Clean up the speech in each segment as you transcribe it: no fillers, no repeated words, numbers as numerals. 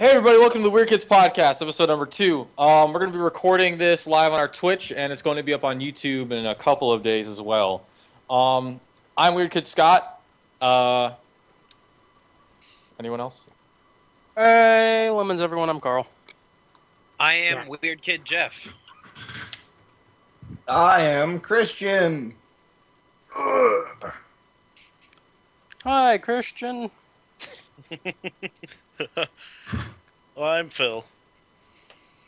Hey everybody, welcome to the Weird Kids Podcast, episode number 2. We're going to be recording this live on our Twitch, and it's going to be up on YouTube in a couple of days as well. I'm Weird Kid Scott. Anyone else? Hey, lemons, everyone. I'm Carl. I am Weird Kid Jeff. I am Kristian. Hi, Kristian. Well, I'm Phill.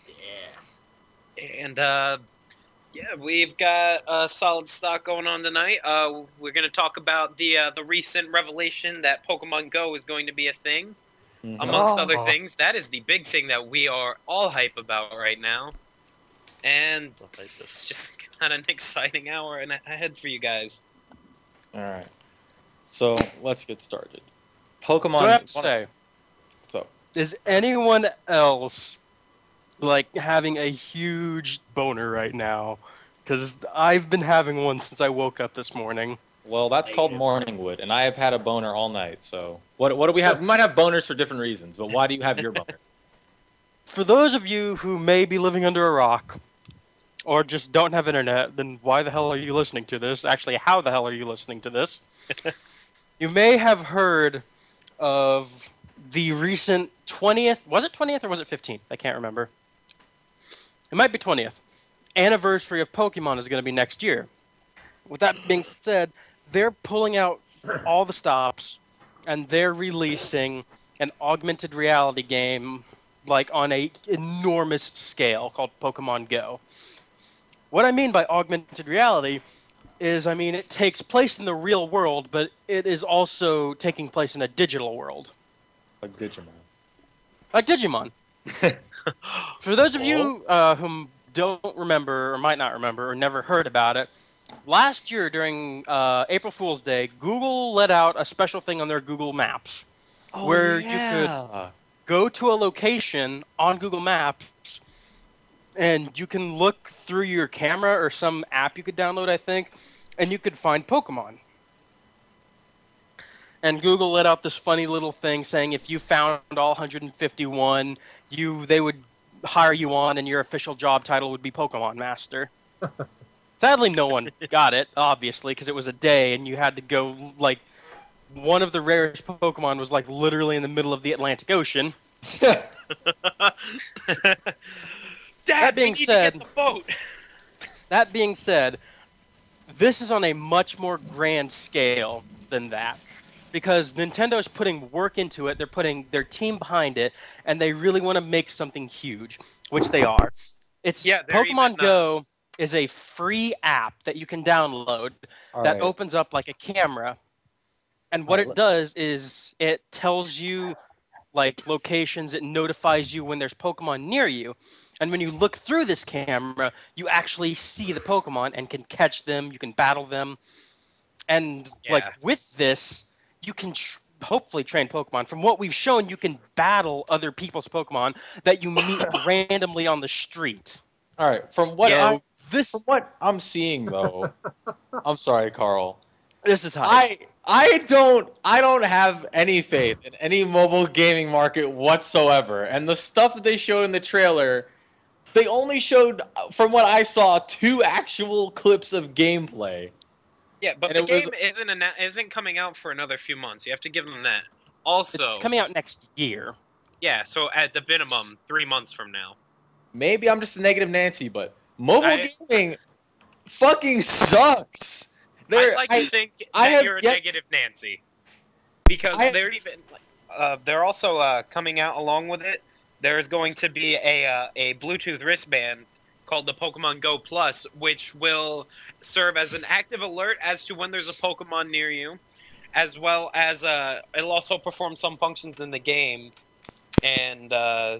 Yeah. And, we've got a solid stock going on tonight. We're going to talk about the recent revelation that Pokemon Go is going to be a thing. Amongst other things, that is the big thing that we are all hype about right now. And it's just kind of an exciting hour ahead for you guys. Alright. So, let's get started. Pokemon... Do I have to say, so, is anyone else, having a huge boner right now? Because I've been having one since I woke up this morning. well, that's called morning wood, and I have had a boner all night, so... What do we have? We might have boners for different reasons, but why do you have your boner? For those of you who may be living under a rock, or just don't have internet, then why the hell are you listening to this? Actually, how the hell are you listening to this? You may have heard of the recent 20th, was it 20th or was it 15th? I can't remember. It might be 20th. Anniversary of Pokemon is going to be next year. With that being said, they're pulling out all the stops, and they're releasing an augmented reality game on a enormous scale called Pokemon Go. What I mean by augmented reality is, it takes place in the real world, but it is also taking place in a digital world. Like Digimon. Like Digimon. For those of you who don't remember, or might not remember, or never heard about it, last year during April Fool's Day, Google let out a special thing on their Google Maps where you could go to a location on Google Maps and you can look through your camera or some app you could download, I think, and you could find Pokemon. And Google let out this funny little thing saying if you found all 151, they would hire you on and your official job title would be Pokemon Master. Sadly, no one got it, obviously, because it was a day and you had to go, one of the rarest Pokemon was, literally in the middle of the Atlantic Ocean. Dad, we need to get the boat. That being said, this is on a much more grand scale than that. Because Nintendo's putting work into it, they're putting their team behind it, and they really want to make something huge, which they are. Pokemon Go is a free app that you can download that opens up like a camera. And what it does is it tells you locations, it notifies you when there's Pokemon near you. And when you look through this camera, you actually see the Pokemon and can catch them, you can battle them. And with this, you can hopefully train Pokemon. From what we've shown, you can battle other people's Pokemon that you meet randomly on the street. All right, from what I'm seeing though, I'm sorry, Carl. This is high. I don't have any faith in any mobile gaming market whatsoever. And the stuff that they showed in the trailer, they only showed, from what I saw, 2 actual clips of gameplay. Yeah, but the game isn't coming out for another few months. You have to give them that. Also, it's coming out next year. Yeah, so at the minimum, 3 months from now. Maybe I'm just a negative Nancy, but mobile gaming fucking sucks. I'd like to think that you're a negative Nancy, because they're also coming out along with it. There's going to be a Bluetooth wristband called the Pokemon Go Plus, which will serve as an active alert as to when there's a Pokemon near you, as well as it'll also perform some functions in the game. And the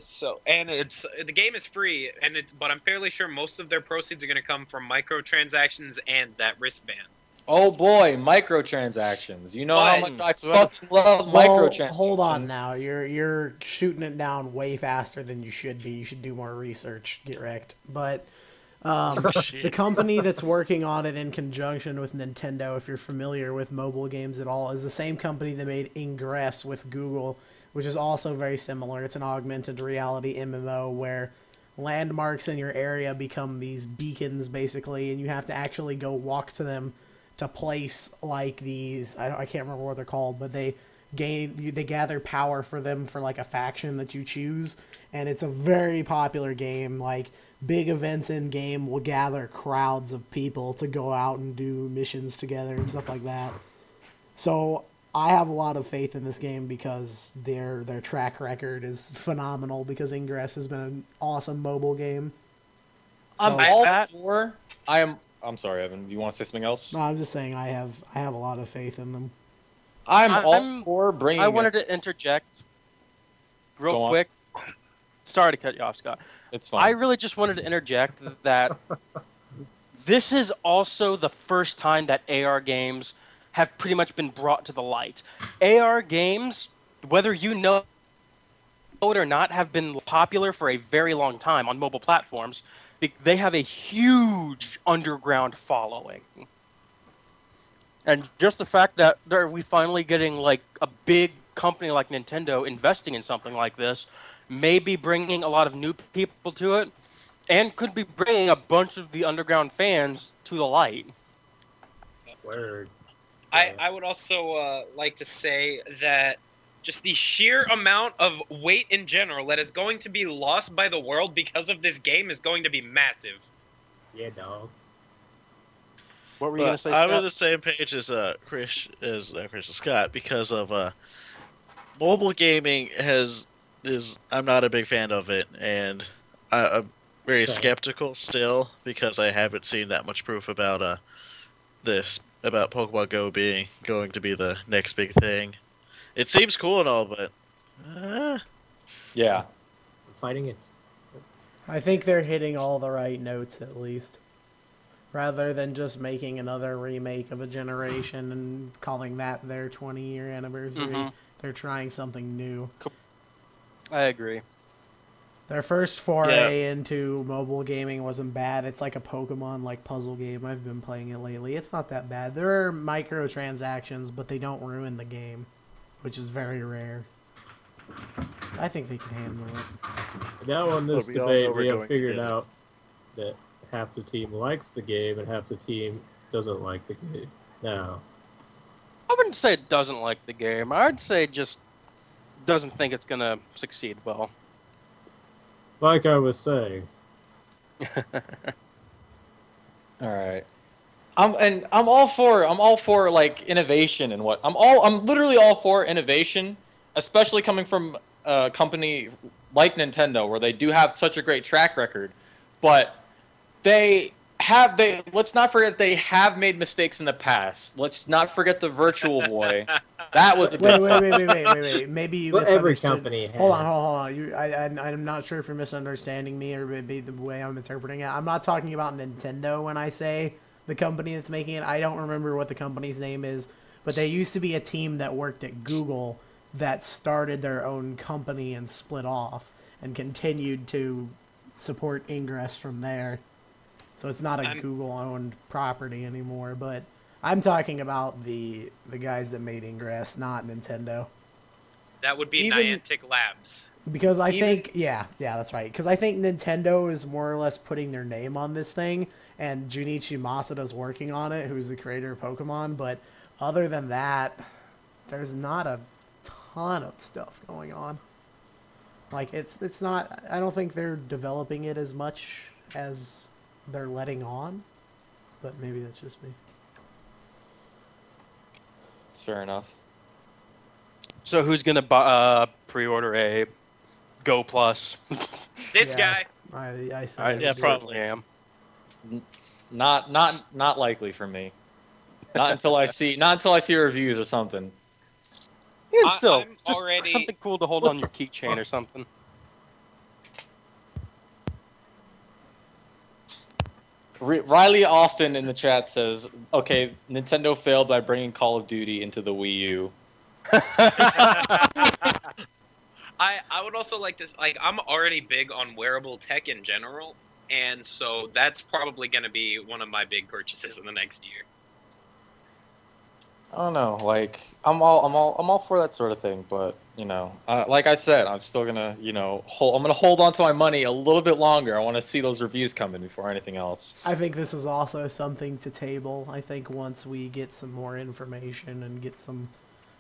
game is free, but I'm fairly sure most of their proceeds are going to come from microtransactions and that wristband. Oh boy, microtransactions! You know how much I fucking love microtransactions. Hold on now, you're shooting it down way faster than you should be. You should do more research. Get wrecked. But the company that's working on it in conjunction with Nintendo, if you're familiar with mobile games at all, is the same company that made Ingress with Google, which is also very similar. It's an augmented reality MMO where landmarks in your area become these beacons, basically, and you have to actually go walk to them to place, like, these... I can't remember what they're called, but they gather power for them for, like, a faction that you choose, and it's a very popular game. Like, big events in game will gather crowds of people to go out and do missions together and stuff like that. So I have a lot of faith in this game because their track record is phenomenal, because Ingress has been an awesome mobile game. So, I'm sorry, Evan. You want to say something else? No, I'm just saying I have a lot of faith in them. I'm all for bringing. I wanted to interject real quick. Sorry to cut you off, Scott. It's fine. I really just wanted to interject that this is also the first time that AR games have pretty much been brought to the light. AR games, whether you know it or not, have been popular for a very long time on mobile platforms. They have a huge underground following. And just the fact that we finally getting like a big company like Nintendo investing in something like this may be bringing a lot of new people to it, and could be bringing a bunch of the underground fans to the light. Word. I would also like to say that just the sheer amount of weight in general that is going to be lost by the world because of this game is going to be massive. Yeah, dog. What were you going to say, Scott? I'm on the same page as Scott, because of mobile gaming I'm not a big fan of it, and I'm very skeptical still, because I haven't seen that much proof about about Pokemon Go going to be the next big thing. It seems cool and all, but yeah, I'm fighting it. I think they're hitting all the right notes, at least. Rather than just making another remake of a generation and calling that their 20-year anniversary, they're trying something new. I agree. Their first foray into mobile gaming wasn't bad. It's like a Pokemon like puzzle game. I've been playing it lately. It's not that bad. There are microtransactions, but they don't ruin the game, which is very rare. I think they can handle it. Now on this debate, we have figured out that half the team likes the game and half the team doesn't like the game. Now, I wouldn't say it doesn't like the game. I'd say it just doesn't think it's gonna succeed well. like I was saying. All right. I'm all for like innovation and what. I'm literally all for innovation, especially coming from a company like Nintendo, where they do have such a great track record. But let's not forget they have made mistakes in the past. Let's not forget the Virtual Boy. That was a wait. Maybe you misunderstood. Every company has. Hold on. I'm not sure if you're misunderstanding me, or maybe the way I'm interpreting it. I'm not talking about Nintendo when I say the company that's making it. I don't remember what the company's name is, but they used to be a team that worked at Google that started their own company and split off and continued to support Ingress from there. So it's not a Google-owned property anymore, but I'm talking about the guys that made Ingress, not Nintendo. That would be Niantic Labs. Because I think, yeah, that's right. Because I think Nintendo is more or less putting their name on this thing, and Junichi Masuda's working on it, who's the creator of Pokemon. But other than that, there's not a ton of stuff going on. Like, it's not... I don't think they're developing it as much as they're letting on, but maybe that's just me. Fair enough. So who's gonna pre-order a Go Plus? This guy. I probably am. Not likely for me. Not until I see reviews or something. Yeah, still, I'm just already... something cool to hold on your keychain or something. Riley Austin in the chat says, "Okay, Nintendo failed by bringing Call of Duty into the Wii U." I would also like to, like, I'm already big on wearable tech in general, and so that's probably going to be one of my big purchases in the next year. I don't know. Like, I'm all for that sort of thing. But like I said, I'm still gonna, I'm gonna hold on to my money a little bit longer. I want to see those reviews come in before anything else. I think this is also something to table. I think once we get some more information and get some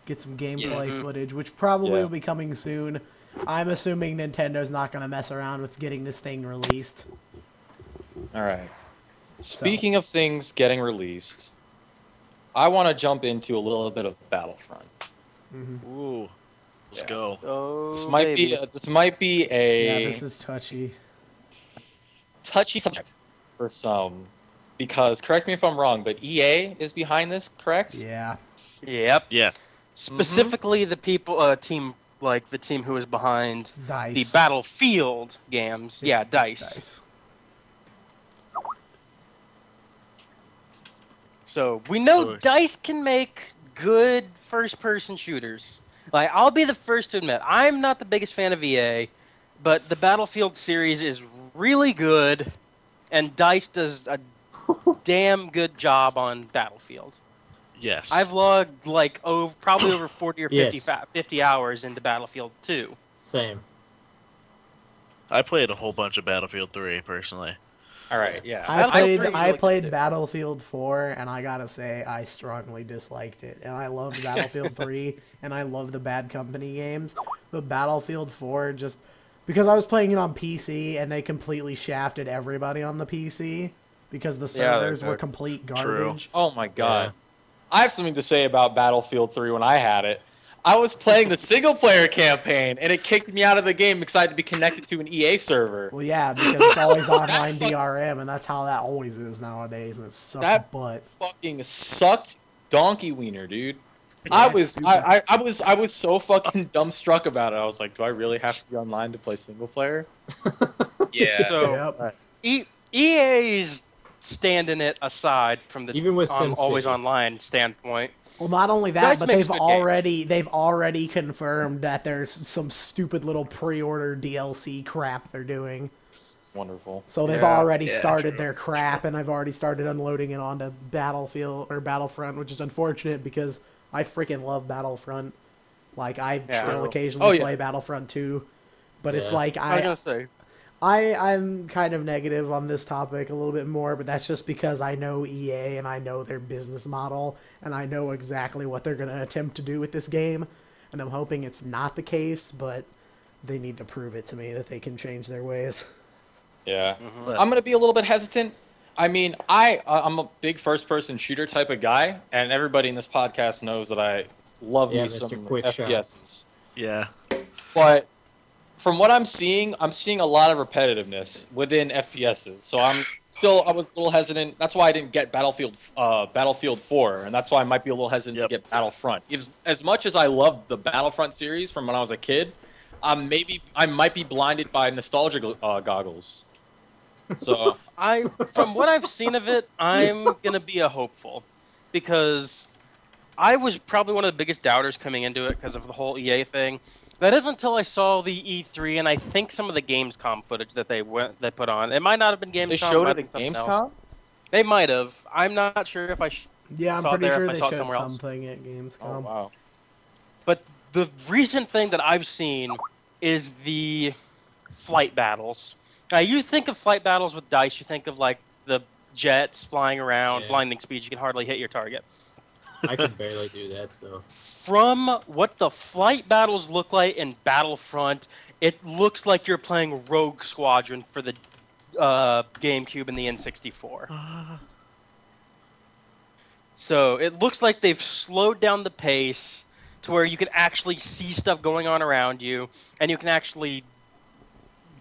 gameplay footage, which probably will be coming soon. I'm assuming Nintendo's not gonna mess around with getting this thing released. All right. Speaking of things getting released, I want to jump into a little bit of Battlefront. Ooh, let's go. Oh, this might be a this is touchy subject for some, because correct me if I'm wrong, but EA is behind this, correct? Yeah. Yep. Yes. Specifically, the team who is behind Dice. the Battlefield games. Dice. So we know DICE can make good first-person shooters. Like, I'll be the first to admit, I'm not the biggest fan of EA, but the Battlefield series is really good, and DICE does a damn good job on Battlefield. Yes. I've logged probably over 40 or 50 hours into Battlefield 2. Same. I played a whole bunch of Battlefield 3 personally. All right, yeah. I played Battlefield 4, and I gotta say, I strongly disliked it. And I loved Battlefield 3, and I love the Bad Company games. But Battlefield 4, just because I was playing it on PC, and they completely shafted everybody on the PC because the servers were complete garbage. True. Oh my god. Yeah. I have something to say about Battlefield 3 when I had it. I was playing the single-player campaign, and it kicked me out of the game, excited to be connected to an EA server. Well, yeah, because it's always online DRM, and that's how that always is nowadays, and it sucks butt. Fucking sucked donkey wiener, dude. I was so fucking dumbstruck about it. I was like, do I really have to be online to play single-player? Yeah. So, EA's standing it aside from the even with always online standpoint. Well, not only that, but they've already confirmed that there's some stupid little pre-order DLC crap they're doing. Wonderful. So they've already started their crap, and I've already started unloading it onto Battlefield or Battlefront, which is unfortunate because I freaking love Battlefront. Like, I still occasionally play Battlefront 2, but it's like I'm kind of negative on this topic a little bit more, but that's just because I know EA and I know their business model and I know exactly what they're going to attempt to do with this game, and I'm hoping it's not the case, but they need to prove it to me that they can change their ways. Yeah. I'm going to be a little bit hesitant. I mean, I'm a big first-person shooter type of guy, and everybody in this podcast knows that I love me some FPS. Yeah. But from what I'm seeing a lot of repetitiveness within FPSs. So I was a little hesitant. That's why I didn't get Battlefield 4, and that's why I might be a little hesitant to get Battlefront. As much as I love the Battlefront series from when I was a kid, I might be blinded by nostalgia goggles. So from what I've seen of it, I'm gonna be a hopeful, because I was probably one of the biggest doubters coming into it because of the whole EA thing. That is until I saw the E3 and I think some of the Gamescom footage that they put on. It might not have been Gamescom. They showed it at Gamescom? They might have. I'm not sure if I I'm pretty sure they showed something at Gamescom. Oh, wow. But the recent thing that I've seen is the flight battles. Now, you think of flight battles with DICE, you think of like the jets flying around, blinding speed, you can hardly hit your target. I can barely do that stuff. From what the flight battles look like in Battlefront, it looks like you're playing Rogue Squadron for the GameCube and the N64. So it looks like they've slowed down the pace to where you can actually see stuff going on around you, and you can actually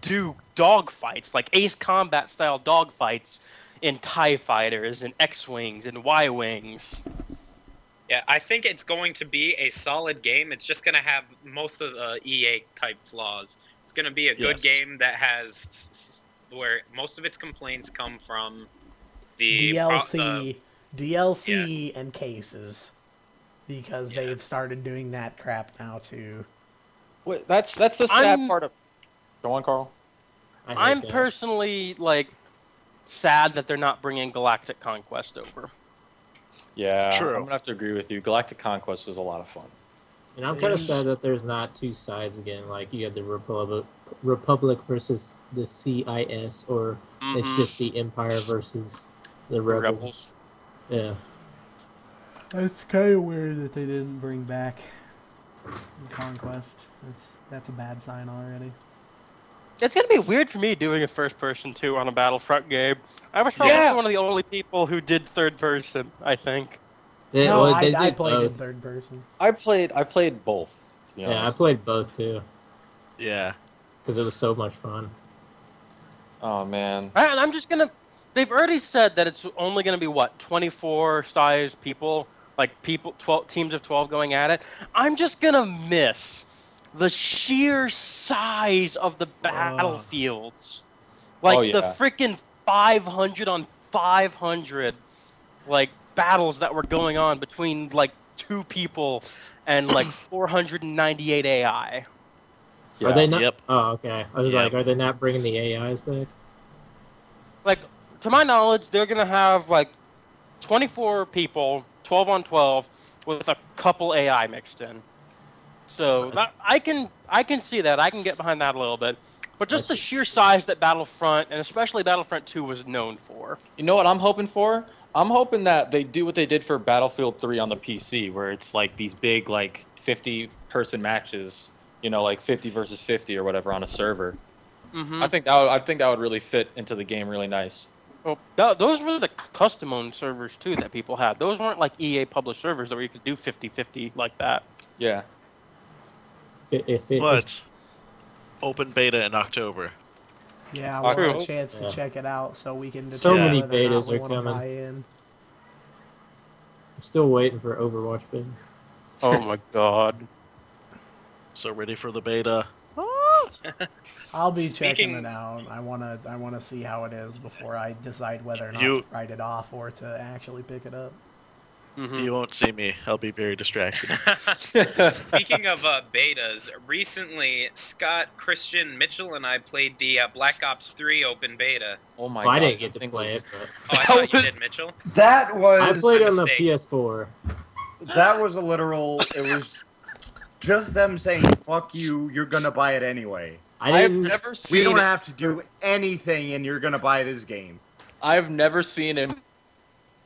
do dogfights, like Ace Combat style dogfights in TIE Fighters and X-Wings and Y-Wings. Yeah, I think it's going to be a solid game. It's just going to have most of the EA-type flaws. It's going to be a good game that has where most of its complaints come from the DLC and cases, because they've started doing that crap now too. Wait, that's the sad part of. Go on, Carl. I'm personally sad that they're not bringing Galactic Conquest over. Yeah, True. I'm gonna have to agree with you. Galactic Conquest was a lot of fun. And I'm kind of sad that there's not two sides again. Like you had the Republic versus the CIS, or it's just the Empire versus the Rebels. Yeah. It's kind of weird that they didn't bring back Conquest. That's a bad sign already. It's gonna be weird for me doing a first person too on a Battlefront game. I was probably one of the only people who did third person, I think. Yeah, no, well, I played in third person. I played both. Yeah, I played both too. Yeah. Because it was so much fun. Oh man. And I'm just gonna. They've already said that it's only gonna be what 24 size people, like 12 teams of 12 going at it. I'm just gonna miss the sheer size of the battlefields, like the freaking 500 on 500, like battles that were going on between like 2 people and like 498 AI. Yeah. Are they not? Yep. Oh, okay. I was like, are they not bringing the AIs back? Like, to my knowledge, they're gonna have like 24 people, 12 on 12, with a couple AI mixed in. So that, I can see that. I can get behind that a little bit. But just the sheer size that Battlefront, and especially Battlefront 2, was known for. You know what I'm hoping for? I'm hoping that they do what they did for Battlefield 3 on the PC, where it's like these big, like 50-person matches. You know, like 50 versus 50 or whatever on a server. I think that would really fit into the game really nice. Well, those were the custom-owned servers too that people had. Those weren't like EA published servers where you could do 50-50 like that. Yeah. But open beta in October. Yeah, we'll have a chance to check it out so we can. So many betas are coming. I'm still waiting for Overwatch beta. Oh my god. So ready for the beta. I'll be checking it out. I wanna see how it is before I decide whether or not to write it off or to actually pick it up. You won't see me. I'll be very distracted. Speaking of betas, recently Scott, Kristian, Mitchell, and I played the Black Ops 3 open beta. Oh my god! I didn't get to play it. Oh, I thought you did, Mitchell. That was. I played on the PS4. That was a literal. It was just them saying, "Fuck you! You're gonna buy it anyway." I've never seen. We don't have to do anything, and you're gonna buy this game. I've never seen a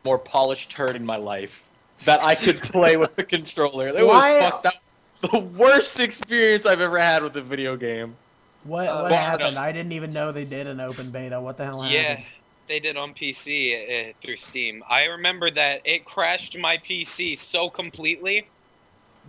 more polished turd in my life that I could play with the controller. It was fucked up. The worst experience I've ever had with a video game. What happened? I didn't even know they did an open beta. What the hell happened? Yeah, they did on PC through Steam. I remember that it crashed my PC so completely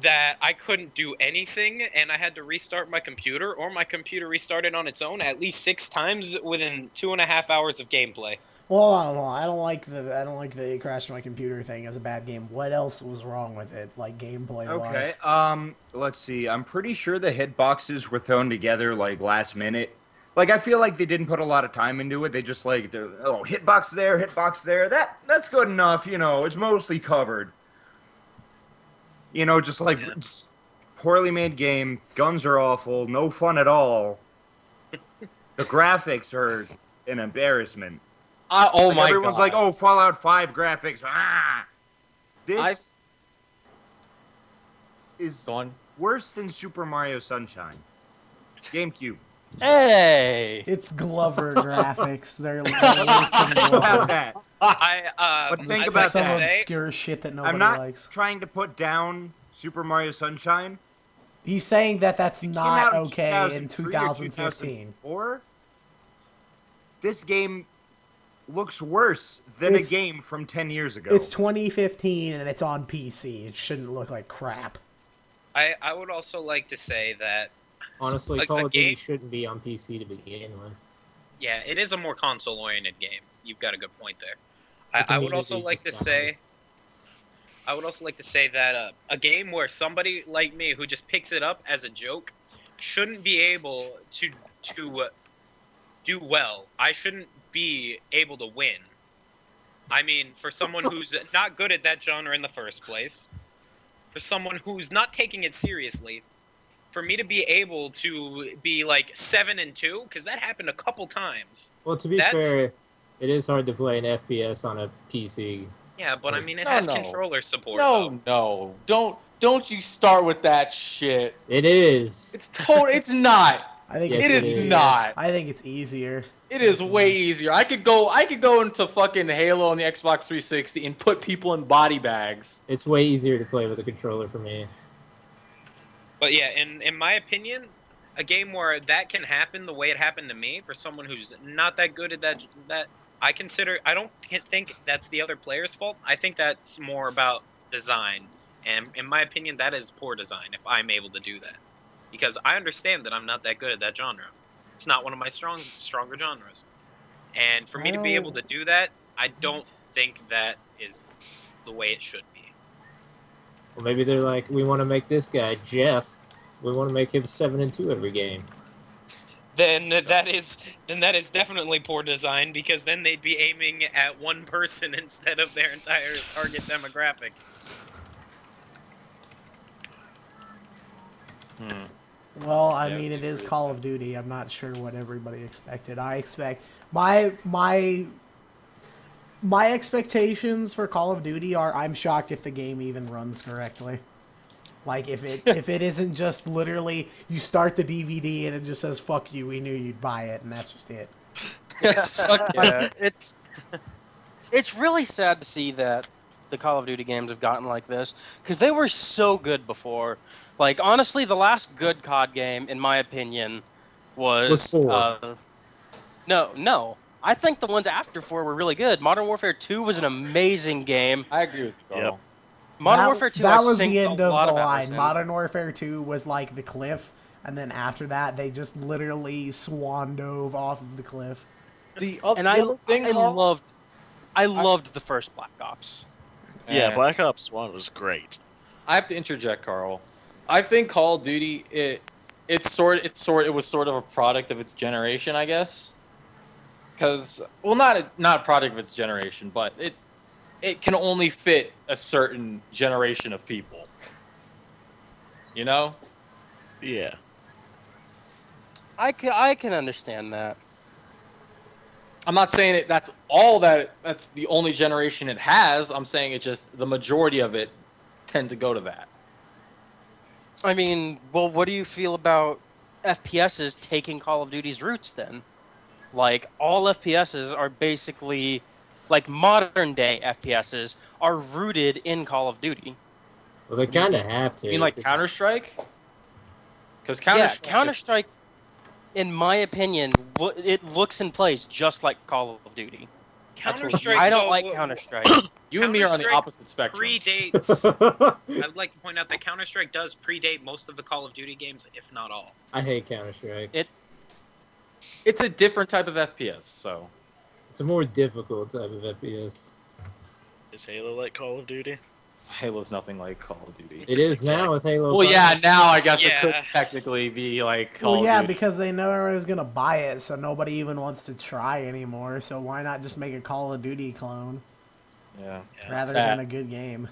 that I couldn't do anything, and I had to restart my computer, or my computer restarted on its own at least 6 times within 2.5 hours of gameplay. Well, I don't like the it crashed my computer thing as a bad game. What else was wrong with it, like gameplay wise? Okay. Let's see. I'm pretty sure the hitboxes were thrown together like last minute. Like I feel like they didn't put a lot of time into it. They just like hitbox there, hitbox there. That's good enough. You know, it's mostly covered. You know, just like it's poorly made game. Guns are awful. No fun at all. The graphics are an embarrassment. Oh my god! Everyone's like, "Oh, Fallout 5 graphics." Ah, this is worse than Super Mario Sunshine. GameCube. Hey! It's Glover graphics. They're worse than Glover. That. But think about some that. obscure shit that nobody I'm not likes. trying to put down Super Mario Sunshine. He's saying that that's not okay in 2015. 2015. This game looks worse than a game from 10 years ago. It's 2015 and it's on PC. It shouldn't look like crap. I would also like to say that honestly, Call of Duty shouldn't be on PC to begin with. Yeah, it is a more console-oriented game. You've got a good point there. I would also like to say that a game where somebody like me who just picks it up as a joke shouldn't be able to do well. I shouldn't be able to win. I mean, for someone who's not good at that genre in the first place, for someone who's not taking it seriously, for me to be able to be like 7-2, because that happened a couple times. Well, to be fair, it is hard to play an FPS on a PC Yeah, but I mean, it has controller support. No. Don't you start with that shit. It is. It's not. I think it is not. I think it's easier. It is way easier. I could go into fucking Halo on the Xbox 360 and put people in body bags. It's way easier to play with a controller for me. But yeah, in my opinion, a game where that can happen the way it happened to me, for someone who's not that good at that I don't think that's the other player's fault. I think that's more about design. And in my opinion, that is poor design if I'm able to do that. Because I understand that I'm not that good at that genre. It's not one of my stronger genres. And for me to be able to do that, I don't think that is the way it should be. Well, maybe they're like, we want to make this guy, Jeff, we want to make him 7-2 every game. Then that is definitely poor design, because then they'd be aiming at one person instead of their entire target demographic. Well, I mean, it is Call of Duty. I'm not sure what everybody expected. I expect my expectations for Call of Duty are I'm shocked if the game even runs correctly. Like if it isn't just literally you start the DVD and it just says "fuck you," we knew you'd buy it, and that's just it. Yeah, it's really sad to see that the Call of Duty games have gotten like this, because they were so good before. Like, honestly, the last good COD game, in my opinion, was 4. No. I think the ones after 4 were really good. Modern Warfare 2 was an amazing game. I agree with you, Carl. Yep. Modern Warfare 2, that was the end of the line. Modern Warfare 2 was like the cliff, and then after that, they just literally swan dove off of the cliff. I loved the first Black Ops. Yeah, Black Ops 1 was great. I have to interject, Carl. I think Call of Duty it was sort of a product of its generation, I guess. Because not a product of its generation, but it can only fit a certain generation of people. You know? Yeah. I can understand that. I'm not saying that's the only generation it has. I'm saying it just the majority of it tend to go to that. I mean, well, what do you feel about FPSs taking Call of Duty's roots then? Like, all FPSs are basically, like, modern day FPSs are rooted in Call of Duty. Well, they kind of have to. You mean like Counter-Strike? Because Counter-Strike, in my opinion, it looks and plays just like Call of Duty. Counter-Strike. I don't like Counter-Strike. You and me are on the opposite spectrum. Predates. I'd like to point out that Counter-Strike does predate most of the Call of Duty games, if not all. I hate Counter-Strike. It's a different type of FPS, so. It's a more difficult type of FPS. Is Halo like Call of Duty? Halo's nothing like Call of Duty. It is now with Halo. Well, 5. Yeah, now I guess it could technically be like Call of Duty. Because they know everyone's gonna buy it, so nobody even wants to try anymore. So why not just make a Call of Duty clone? Yeah. Rather than a good game.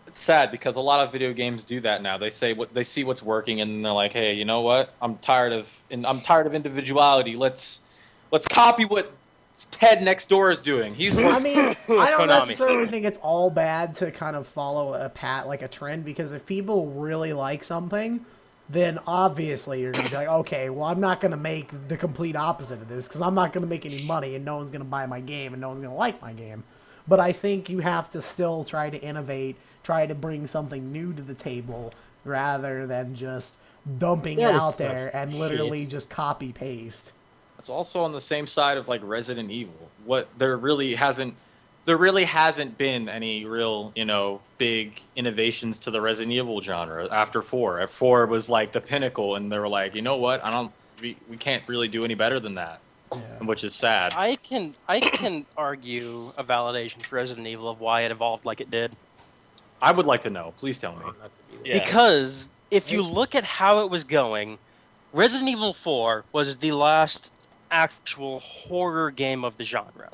It's sad because a lot of video games do that now. They say they see what's working and they're like, "Hey, you know what? I'm tired of individuality. Let's copy what Ted next door is doing." I mean, I don't necessarily think it's all bad to kind of follow a trend, because if people really like something, then obviously you're gonna be like, okay, well, I'm not gonna make the complete opposite of this because I'm not gonna make any money and no one's gonna buy my game and no one's gonna like my game. But I think you have to still try to innovate, try to bring something new to the table rather than just dumping it out there and literally just copy paste. It's also on the same side of like Resident Evil. There really hasn't been any real, big innovations to the Resident Evil genre after 4. 4 was like the pinnacle, and they were like, you know what? We can't really do any better than that. Yeah. Which is sad. I can argue a validation for Resident Evil of why it evolved like it did. I would like to know. Please tell me. Yeah. Because if you look at how it was going, Resident Evil 4 was the last actual horror game of the genre.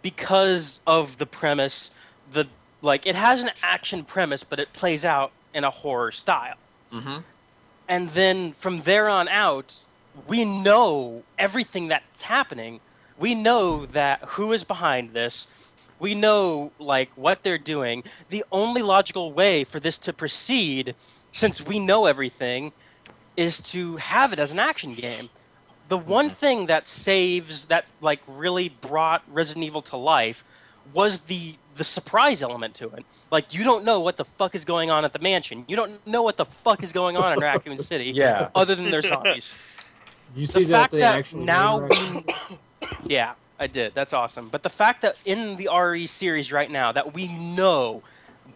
Because of the premise, it has an action premise, but it plays out in a horror style. Mm-hmm. And then from there on out, we know everything that's happening. We know that who is behind this. We know like what they're doing. The only logical way for this to proceed, since we know everything, is to have it as an action game. The one thing that like really brought Resident Evil to life was the surprise element to it. Like, you don't know what the fuck is going on at the mansion. You don't know what the fuck is going on in Raccoon City. Yeah. Other than there's zombies. You see that they actually now yeah, I did. That's awesome. But the fact that in the RE series right now that we know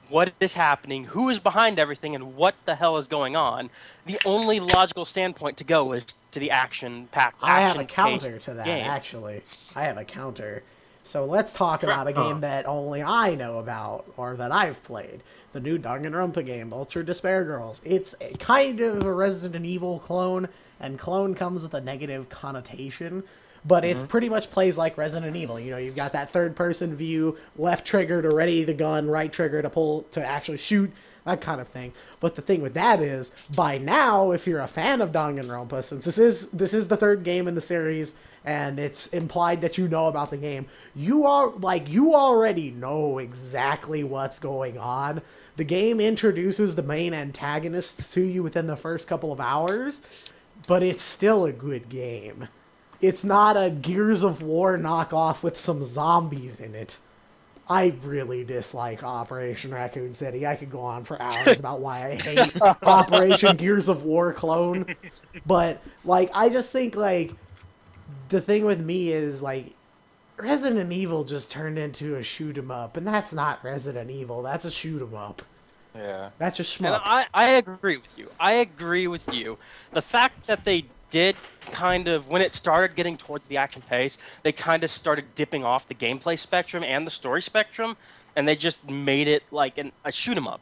what is happening, who is behind everything, and what the hell is going on, the only logical standpoint to go is to the action-packed, I have a counter to that, actually. I have a counter. So let's talk about a game that only I know about, or that I've played. The new Danganronpa game, Ultra Despair Girls. It's kind of a Resident Evil clone, and clone comes with a negative connotation. But it's pretty much plays like Resident Evil. You know, you've got that third-person view, left trigger to ready the gun, right trigger to pull to actually shoot, that kind of thing. But the thing with that is, by now, if you're a fan of Danganronpa, since this is the third game in the series, and it's implied that you know about the game, you already know exactly what's going on. The game introduces the main antagonists to you within the first couple of hours, but it's still a good game. It's not a Gears of War knockoff with some zombies in it. I really dislike Operation Raccoon City. I could go on for hours about why I hate Operation Gears of War clone. But, like, I just think, like, the thing with me is, like, Resident Evil just turned into a shoot-'em-up, and that's not Resident Evil. That's a shoot-'em-up. Yeah. That's a shmup. And I agree with you. I agree with you. The fact that they did kind of, when it started getting towards the action pace, they kind of started dipping off the gameplay spectrum and the story spectrum, and they just made it like a shoot 'em up.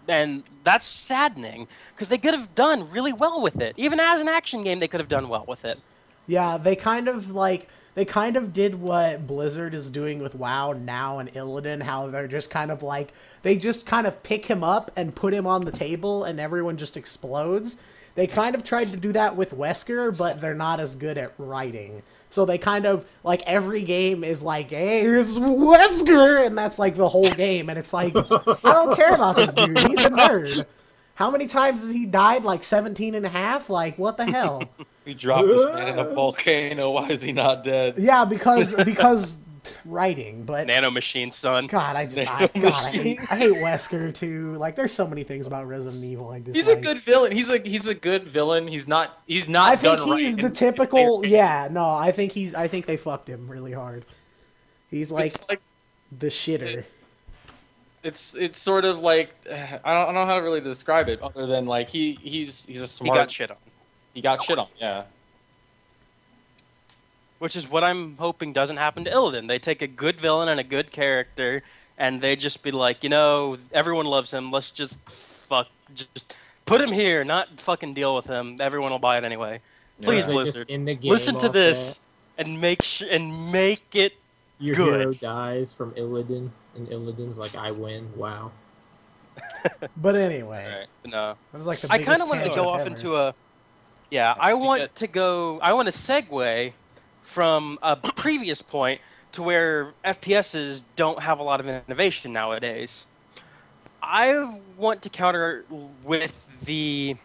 And that's saddening, because they could have done really well with it. Even as an action game, they could have done well with it. Yeah, they kind of did what Blizzard is doing with WoW now and Illidan, how they're just kind of like, they just kind of pick him up and put him on the table and everyone just explodes. They kind of tried to do that with Wesker, but they're not as good at writing. So they kind of, like, every game is like, hey, here's Wesker, and that's, like, the whole game. And it's like, I don't care about this dude. He's a nerd. How many times has he died? Like, 17 and a half? Like, what the hell? We dropped this man in a volcano. Why is he not dead? Yeah, because writing, but Nanomachine, son. God, I hate Wesker too. Like, there's so many things about Resident Evil like this. He's a good villain. He's a good villain. He's not. I think he's the typical. Yeah, no, I think they fucked him really hard. He's like the shitter. It's sort of like, I don't know how to really describe it other than like he's a smart. He got shit on. He got shit on. Yeah. Which is what I'm hoping doesn't happen to Illidan. They take a good villain and a good character, and they just be like, you know, everyone loves him. Let's just put him here, not fucking deal with him. Everyone will buy it anyway. Please, Blizzard, listen to this and make it Your good. hero dies from Illidan, and Illidan's like, I win. Wow. But anyway, right. No, that was like the I kind of wanted to go off into a. Yeah, I want to segue from a previous point to where FPSs don't have a lot of innovation nowadays. I want to counter with the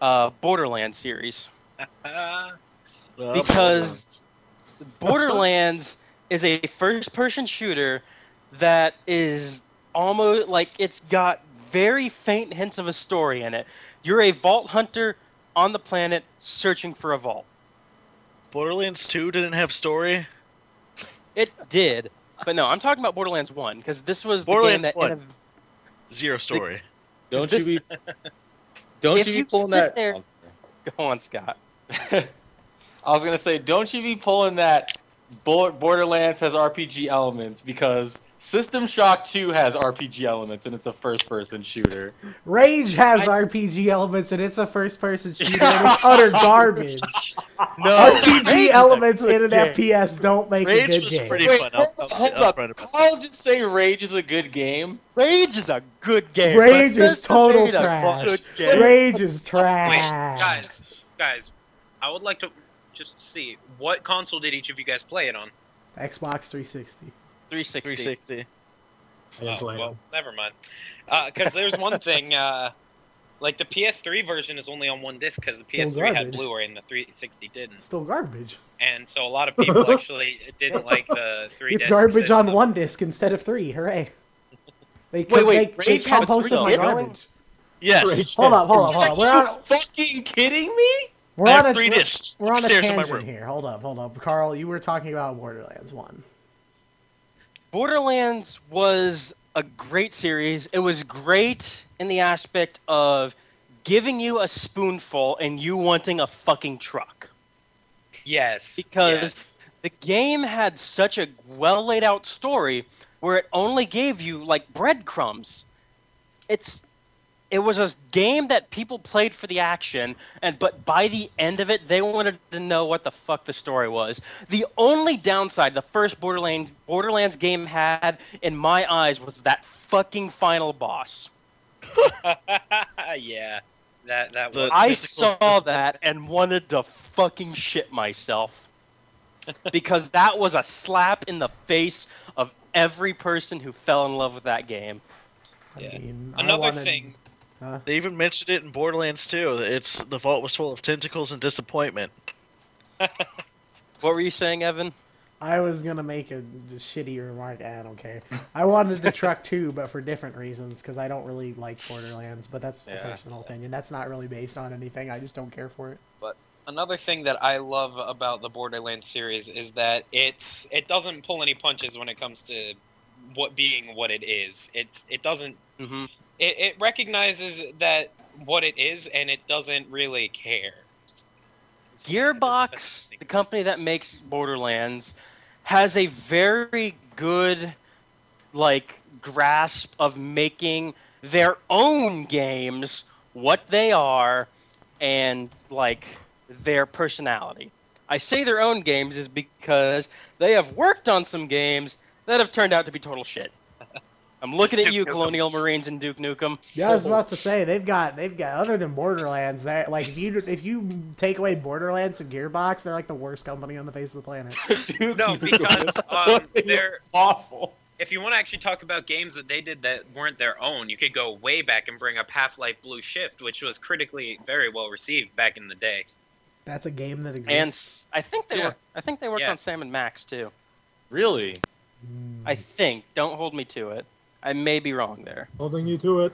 Borderlands series. Because Borderlands is a first-person shooter that is almost like it's got very faint hints of a story in it. You're a vault hunter on the planet searching for a vault. Borderlands 2 didn't have story? It did. But no, I'm talking about Borderlands 1, because this was Borderlands the game that... 1. Zero story. Don't you be pulling that... There... Go on, Scott. I was going to say, don't you be pulling that Borderlands has RPG elements, because System Shock 2 has RPG elements, and it's a first-person shooter. Rage has RPG elements, and it's a first-person shooter, and it's utter garbage. No, RPG elements in an FPS don't make a good game. Pretty fun. Hold up. I'll just say Rage is a good game. Rage is a good game. Rage is total trash. Rage is trash. Guys, I would like to just see, what console did each of you guys play it on? Xbox 360. 360. 360. Well, never mind. Because there's one thing, like the PS3 version is only on one disc because the PS3 had Blu-ray and the 360 didn't. Still garbage. And so a lot of people actually didn't like the 3 disc. It's garbage system. on one disc instead of 3. Hooray! They Rage composted my it's garbage. Yes. Hold up. Are you fucking kidding me? We're I on have a 3 discs. We're on a upstairs in my tangent room. here. Hold up. Carl, you were talking about Borderlands 1. Borderlands was a great series. It was great in the aspect of giving you a spoonful and you wanting a fucking truck. Yes. Because the game had such a well laid out story where it only gave you like breadcrumbs. It was a game that people played for the action, but by the end of it, they wanted to know what the fuck the story was. The only downside the first Borderlands game had, in my eyes, was that fucking final boss. Yeah, that was. I saw that and wanted to fucking shit myself. Because that was a slap in the face of every person who fell in love with that game. Yeah. Another thing. They even mentioned it in Borderlands 2. The vault was full of tentacles and disappointment. What were you saying, Evan? I was gonna make a shitty remark. I don't care. I wanted the truck too, but for different reasons, because I don't really like Borderlands. But that's a personal opinion. That's not really based on anything. I just don't care for it. But another thing that I love about the Borderlands series is that it doesn't pull any punches when it comes to what it is. It doesn't. Mm-hmm. It recognizes that what it is, and it doesn't really care. Gearbox, the company that makes Borderlands, has a very good, grasp of making their own games what they are and, their personality. I say their own games is because they have worked on some games that have turned out to be total shit. I'm looking at you, Colonial Marines and Duke Nukem. Yeah, I was about to say they've got other than Borderlands. That if you take away Borderlands and Gearbox, they're like the worst company on the face of the planet. No, because they're awful. If you want to actually talk about games that they did that weren't their own, you could go way back and bring up Half-Life Blue Shift, which was critically very well received back in the day. That's a game that exists. And I think they worked on Sam & Max too. Really? I think. Don't hold me to it. I may be wrong there. Holding you to it.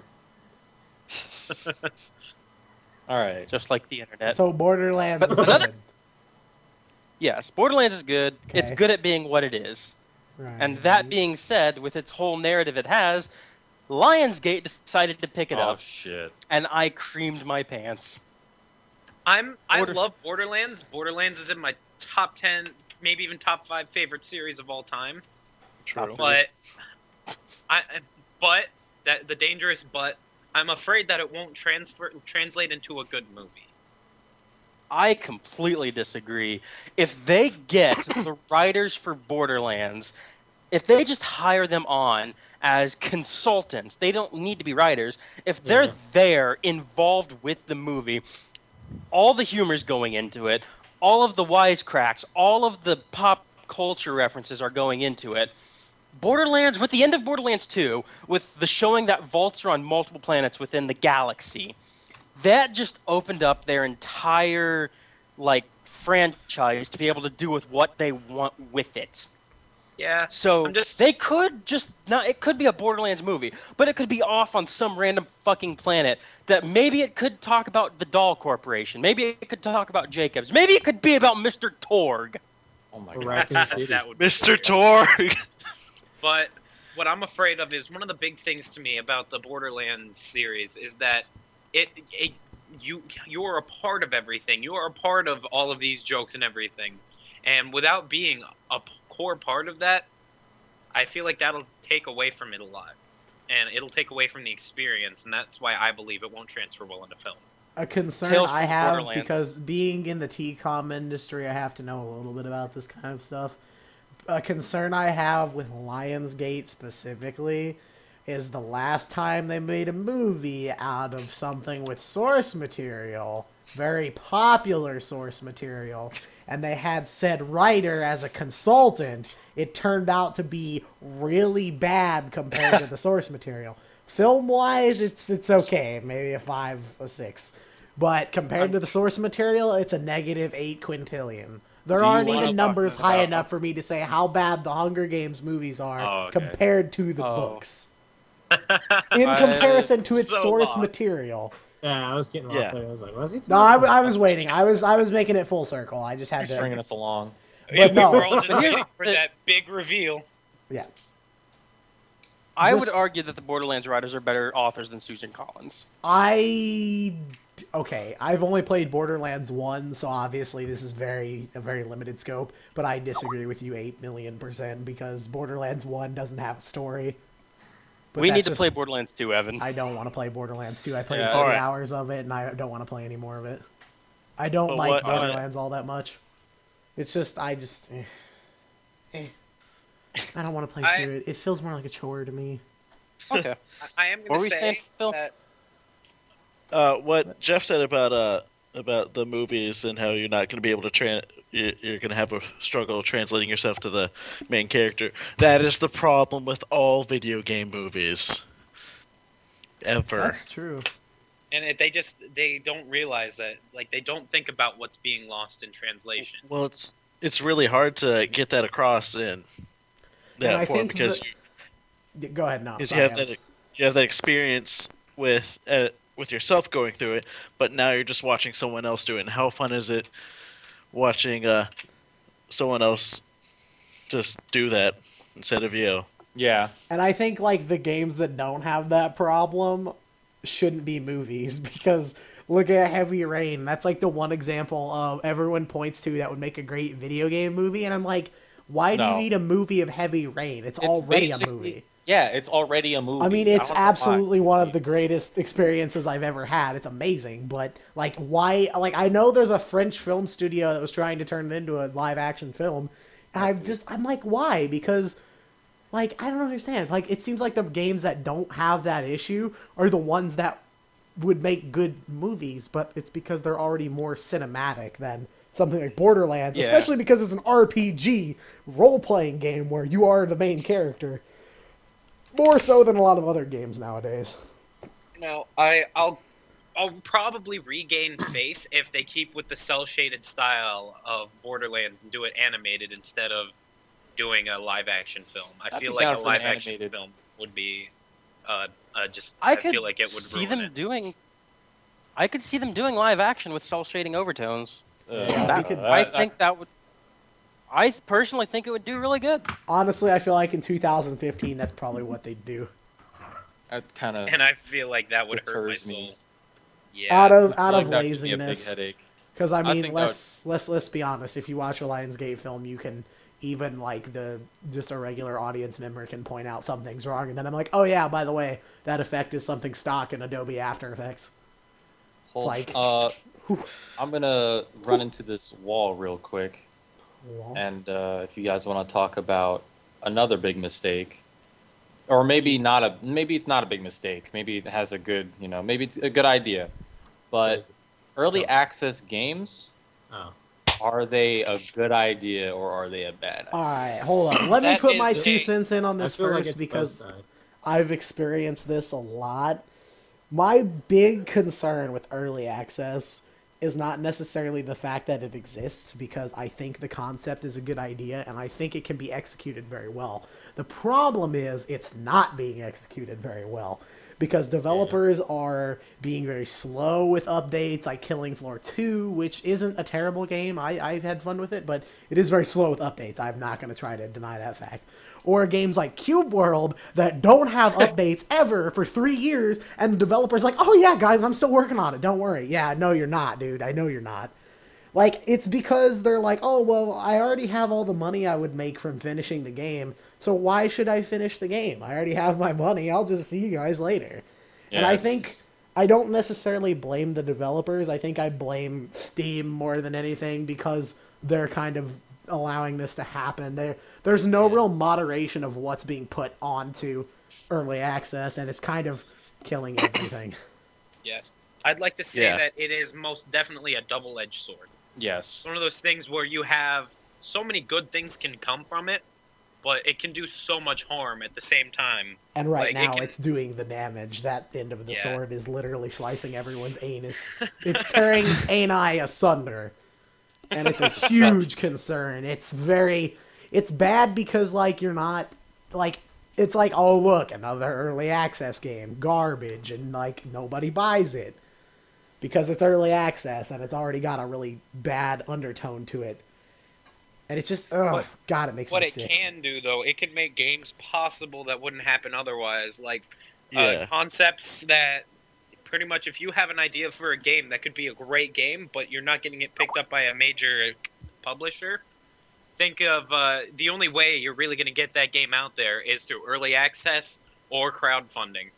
All right. Just like the internet. So Borderlands is good. Yes, Borderlands is good. Okay. It's good at being what it is. Right. And that being said, with its whole narrative it has, Lionsgate decided to pick it up. Oh, shit. And I creamed my pants. I love Borderlands. Borderlands is in my top 10, maybe even top 5 favorite series of all time. True. But the dangerous but, I'm afraid that it won't translate into a good movie. I completely disagree. If they get the writers for Borderlands, if they just hire them on as consultants, they don't need to be writers. If they're there, involved with the movie, all the humor's going into it, all of the wisecracks, all of the pop culture references are going into it. Borderlands, with the end of Borderlands 2, with the showing that vaults are on multiple planets within the galaxy, that just opened up their entire, franchise to be able to do with what they want with it. Yeah. So they could just not. It could be a Borderlands movie, but it could be off on some random fucking planet that maybe it could talk about the Doll Corporation. Maybe it could talk about Jacobs. Maybe it could be about Mr. Torg. Oh my god. That would be Mr. Torg. But what I'm afraid of is one of the big things to me about the Borderlands series is that you are a part of everything. You are a part of all of these jokes and everything. And without being a core part of that, I feel like that'll take away from it a lot. And it'll take away from the experience, and that's why I believe it won't transfer well into film. A concern I have, because being in the T-com industry, I have to know a little bit about this kind of stuff. A concern I have with Lionsgate specifically is the last time they made a movie out of something with source material, very popular source material, and they had said writer as a consultant, it turned out to be really bad compared to the source material. Film-wise, it's okay, maybe a 5, a 6. But compared to the source material, it's a -8 quintillion. There aren't even numbers high enough for me to say how bad the Hunger Games movies are compared to the books. In comparison to its source material. Yeah, I was getting lost there. I was like, was he? No, I was waiting. I was making it full circle. I just had to stringing us along. But no, we're all just waiting for that big reveal. Yeah. I would argue that the Borderlands writers are better authors than Susan Collins. Okay, I've only played Borderlands 1, so obviously this is a very limited scope, but I disagree with you 8,000,000% because Borderlands 1 doesn't have a story. But we need to play Borderlands 2, Evan. I don't want to play Borderlands 2. I played 40 hours of it, and I don't want to play any more of it. I don't like Borderlands all that much. It's just, I don't want to play through it. It feels more like a chore to me. Okay. I am going to say that... what Jeff said about the movies and how you're not going to be able to you're going to have a struggle translating yourself to the main character. That is the problem with all video game movies. Ever. That's true. And they don't realize that, like, they don't think about what's being lost in translation. Well, it's really hard to get that across in that form because go ahead now. You have that experience with yourself going through it, but now you're just watching someone else do it. And how fun is it watching someone else just do that instead of you? Yeah. And I think like the games that don't have that problem shouldn't be movies because look at Heavy Rain. That's like the one example of everyone points to that would make a great video game movie, and I'm like, why do you need a movie of Heavy Rain? It's already a movie. Yeah, it's already a movie. I mean, it's absolutely one of the greatest experiences I've ever had. It's amazing, but like, why? Like, I know there's a French film studio that was trying to turn it into a live-action film, and I'm like, why? Because, like, I don't understand. Like, it seems like the games that don't have that issue are the ones that would make good movies, but it's because they're already more cinematic than something like Borderlands, especially because it's an RPG role-playing game where you are the main character. More so than a lot of other games nowadays. I'll probably regain faith if they keep with the cell-shaded style of Borderlands and do it animated instead of doing a live-action film. I feel like a live-action film would be I feel like it would ruin it. I could see them doing live action with cell shading overtones. I personally think it would do really good. Honestly, I feel like in 2015, that's probably what they'd do. And I feel like that would hurt my soul. Yeah. Out of laziness. Because I mean, let's be honest. If you watch a Lionsgate film, you can even like just a regular audience member can point out something's wrong, and then I'm like, oh yeah, by the way, that effect is something stock in Adobe After Effects. It's like, I'm gonna run into this wall real quick. And if you guys want to talk about another big mistake, or maybe it's not a big mistake. Maybe it has a good, maybe it's a good idea. But early access games, are they a good idea or are they a bad idea? All right, hold on. Let me put my 2 cents in on this first because I've experienced this a lot. My big concern with early access is not necessarily the fact that it exists, because I think the concept is a good idea and I think it can be executed very well. The problem is it's not being executed very well because developers are being very slow with updates, like Killing Floor 2, which isn't a terrible game. I've had fun with it, but it is very slow with updates. I'm not going to try to deny that fact. Or games like Cube World that don't have updates ever for 3 years, and the developer's like, oh yeah, guys, I'm still working on it. Don't worry. Yeah, no, you're not, dude. I know you're not. Like, it's because they're like, oh, well, I already have all the money I would make from finishing the game, so why should I finish the game? I already have my money. I'll just see you guys later. Yeah, and I think I don't necessarily blame the developers. I think I blame Steam more than anything because they're kind of allowing this to happen. There's no real moderation of what's being put onto early access, and it's kind of killing everything. Yes. I'd like to say that it is most definitely a double-edged sword. Yes. It's one of those things where you have so many good things can come from it, but it can do so much harm at the same time. And now it's doing the damage. That end of the sword is literally slicing everyone's anus. It's tearing ani asunder. And it's a huge concern. It's bad because, like, you're not, like, it's like, oh, look, another early access game. Garbage. And, like, nobody buys it. Because it's early access and it's already got a really bad undertone to it. And it's just, God, it makes me sick. What it can do, though, it can make games possible that wouldn't happen otherwise. Like, concepts that pretty much, if you have an idea for a game that could be a great game, but you're not getting it picked up by a major publisher, think of the only way you're really going to get that game out there is through early access or crowdfunding.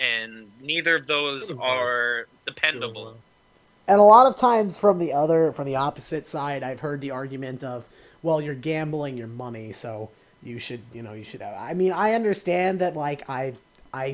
And neither of those are dependable. And a lot of times from the opposite side, I've heard the argument of, well, you're gambling your money, so you should have. I mean, I understand that, like, I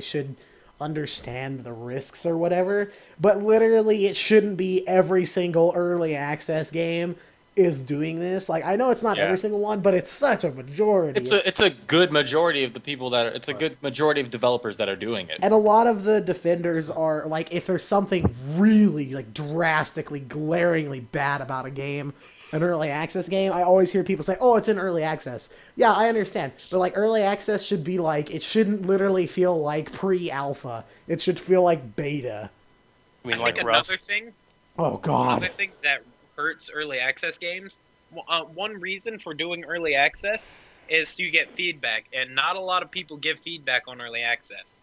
should understand the risks or whatever, but literally it shouldn't be every single early access game is doing this. Like, I know it's not every single one, but it's such a majority. It's a good majority of the people that are, it's a good majority of developers that are doing it. And a lot of the defenders are, like, if there's something really, like, drastically, glaringly bad about a game, an early access game, I always hear people say, oh, it's in early access. Yeah, I understand. But, like, early access should be, like, it shouldn't literally feel like pre-alpha. It should feel like beta. I mean, like another thing? Oh, God. Another thing that hurts early access games, one reason for doing early access is you get feedback, and not a lot of people give feedback on early access.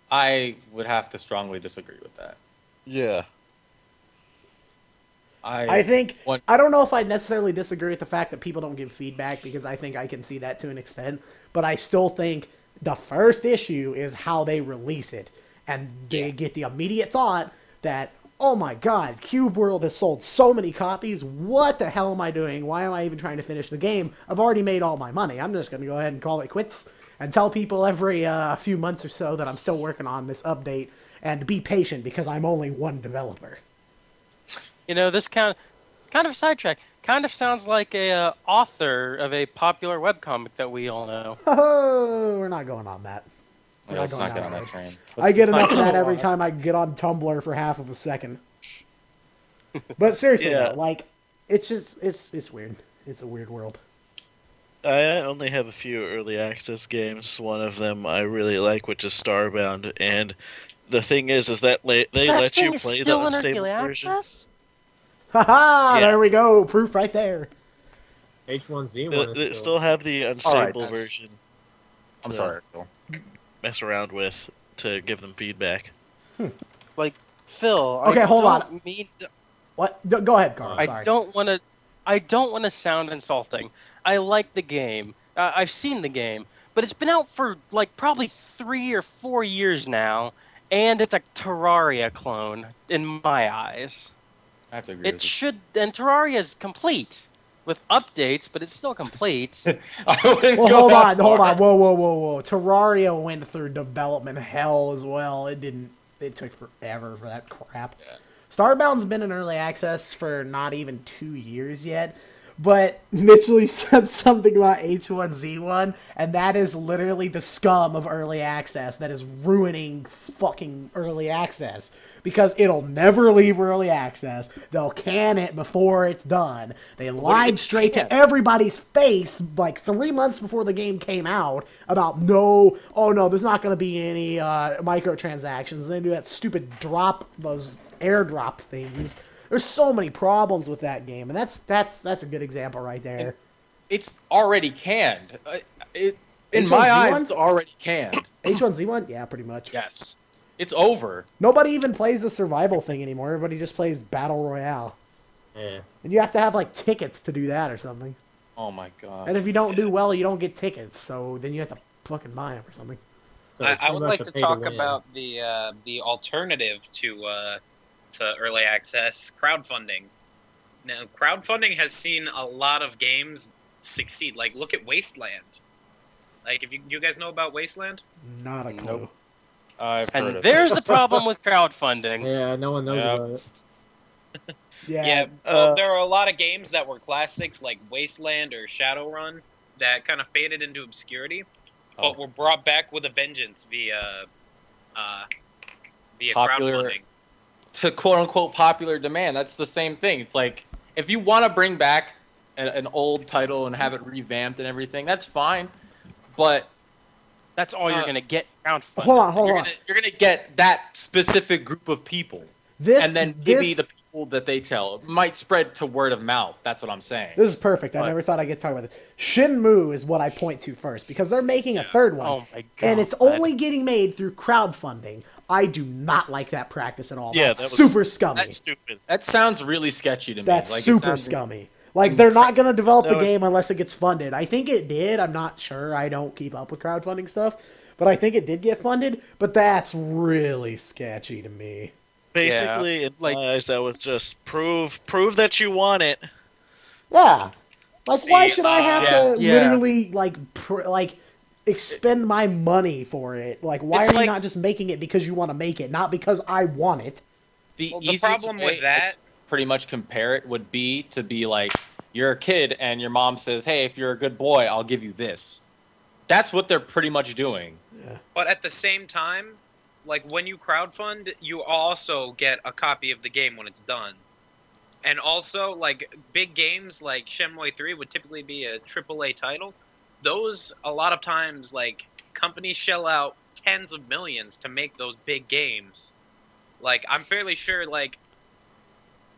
I would have to strongly disagree with that. Yeah. I think, I don't know if I necessarily disagree with the fact that people don't give feedback, because I think I can see that to an extent, but I still think the first issue is how they release it, and they get the immediate thought that, oh my god, Cube World has sold so many copies, what the hell am I doing? Why am I even trying to finish the game? I've already made all my money, I'm just going to go ahead and call it quits, and tell people every few months or so that I'm still working on this update, and be patient, because I'm only one developer. You know, this kind of sidetrack kind of sounds like a author of a popular webcomic that we all know. Oh, we're not going on that. Let's not get on that train. I get enough of that every time I get on Tumblr for half of a second. But seriously, though, like, it's just, it's weird. It's a weird world. I only have a few early access games. One of them I really like, which is Starbound, and the thing is that they let you play the unstable version. Haha! There we go. Proof right there. H1Z1 They still have the unstable version. I'm sorry, Phil. Mess around with to give them feedback. Like, Phil. Okay, hold on. What? Go ahead, Carl. I don't want to sound insulting. I like the game. I've seen the game, but it's been out for like probably 3 or 4 years now, and it's a Terraria clone in my eyes. I have to agree with you. And Terraria is complete with updates, but it's still complete. Well, hold on, whoa. Terraria went through development hell as well. It took forever for that crap. Yeah. Starbound's been in early access for not even 2 years yet, but Mitchell said something about H1Z1, and that is literally the scum of early access that is ruining fucking early access. Because it'll never leave early access. They'll can it before it's done. They lied straight to everybody's face like 3 months before the game came out about no, there's not going to be any microtransactions. They do that stupid those airdrop things. There's so many problems with that game, and that's a good example right there. It's already canned. In my eyes, it's already canned. H1Z1? Yeah, pretty much. Yes. It's over. Nobody even plays the survival thing anymore. Everybody just plays Battle Royale. Yeah. And you have to have, like, tickets to do that or something. Oh my god. And if you don't do well, you don't get tickets, so then you have to fucking buy them or something. So I would like to talk about the alternative to early access, crowdfunding. Now, crowdfunding has seen a lot of games succeed. Like, look at Wasteland. Like, if you guys know about Wasteland? Not a clue. And there's the problem with crowdfunding. Yeah, no one knows about it. Yeah, well, there are a lot of games that were classics like Wasteland or Shadowrun that kind of faded into obscurity, but were brought back with a vengeance via crowdfunding. To quote-unquote popular demand. That's the same thing. It's like, if you want to bring back an old title and have it revamped and everything, that's fine. But that's all you're going to get crowdfunding. Hold on. You're gonna get that specific group of people. And then maybe the people that they tell might spread to word of mouth. That's what I'm saying. This is perfect. I never thought I'd get to talk about this. Shenmue is what I point to first, because they're making a third one. Oh my God. And it's only getting made through crowdfunding. I do not like that practice at all. Yeah, that's super scummy. That's stupid. That sounds really sketchy to me. That's super scummy. Like, they're not going to develop the game unless it gets funded. I think it did. I'm not sure. I don't keep up with crowdfunding stuff. But I think it did get funded. But that's really sketchy to me. Basically, in my eyes, that was just prove that you want it. Yeah. Like, why should I have to literally, like, expend my money for it? Like, why are you not just making it because you want to make it, not because I want it? The problem with that, pretty much compare it, would be to be like, you're a kid and your mom says, hey, if you're a good boy, I'll give you this. That's what they're pretty much doing. Yeah. But at the same time, like, when you crowdfund, you also get a copy of the game when it's done. And also, like, big games like Shenmue 3 would typically be a AAA title. Those, a lot of times, like, companies shell out tens of millions to make those big games. Like, I'm fairly sure, like,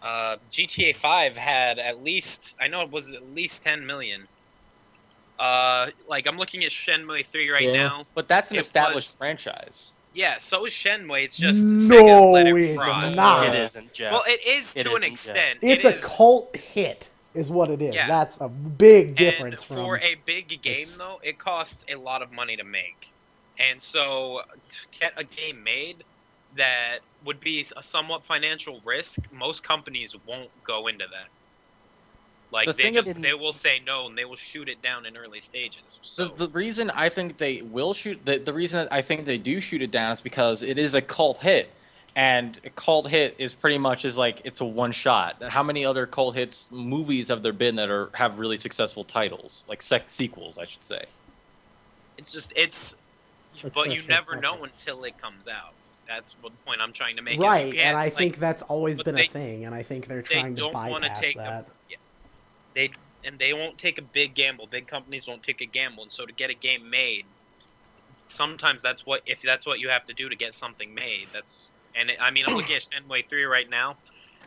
GTA 5 had at least, I know it was at least 10 million. Like, I'm looking at Shenmue 3 right now. But that's an established franchise. Yeah, so is Shenmue. It's just Sega let it ride. Not. It isn't, Jeff. Well, it is to an extent. It's a cult hit, is what it is. Yeah. That's a big difference. And for a big game, though, it costs a lot of money to make. And so, to get a game made that would be a somewhat financial risk, most companies won't go into that. Like, they will say no, and they will shoot it down in early stages. So. The reason I think they will shoot, the reason I think they do shoot it down is because it is a cult hit. And a cult hit is pretty much like, it's a one shot. How many other cult hits movies have there been that have really successful titles? Like sequels, I should say. But you never know until it comes out. That's the point I'm trying to make. Right, and I think that's always been a thing, and I think they're trying to bypass that. They won't take a big gamble. Big companies won't take a gamble, and so to get a game made, sometimes if that's what you have to do to get something made. I'm looking at Shenmue 3 right now.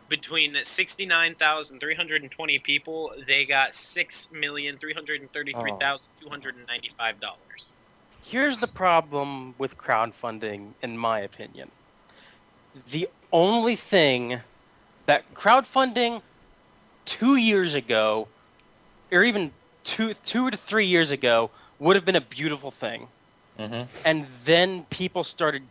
Between 69,320 people, they got $6,333,295. Here's the problem with crowdfunding, in my opinion. The only thing that crowdfunding 2 years ago, or even two to 3 years ago, would have been a beautiful thing. Mm-hmm. And then people started,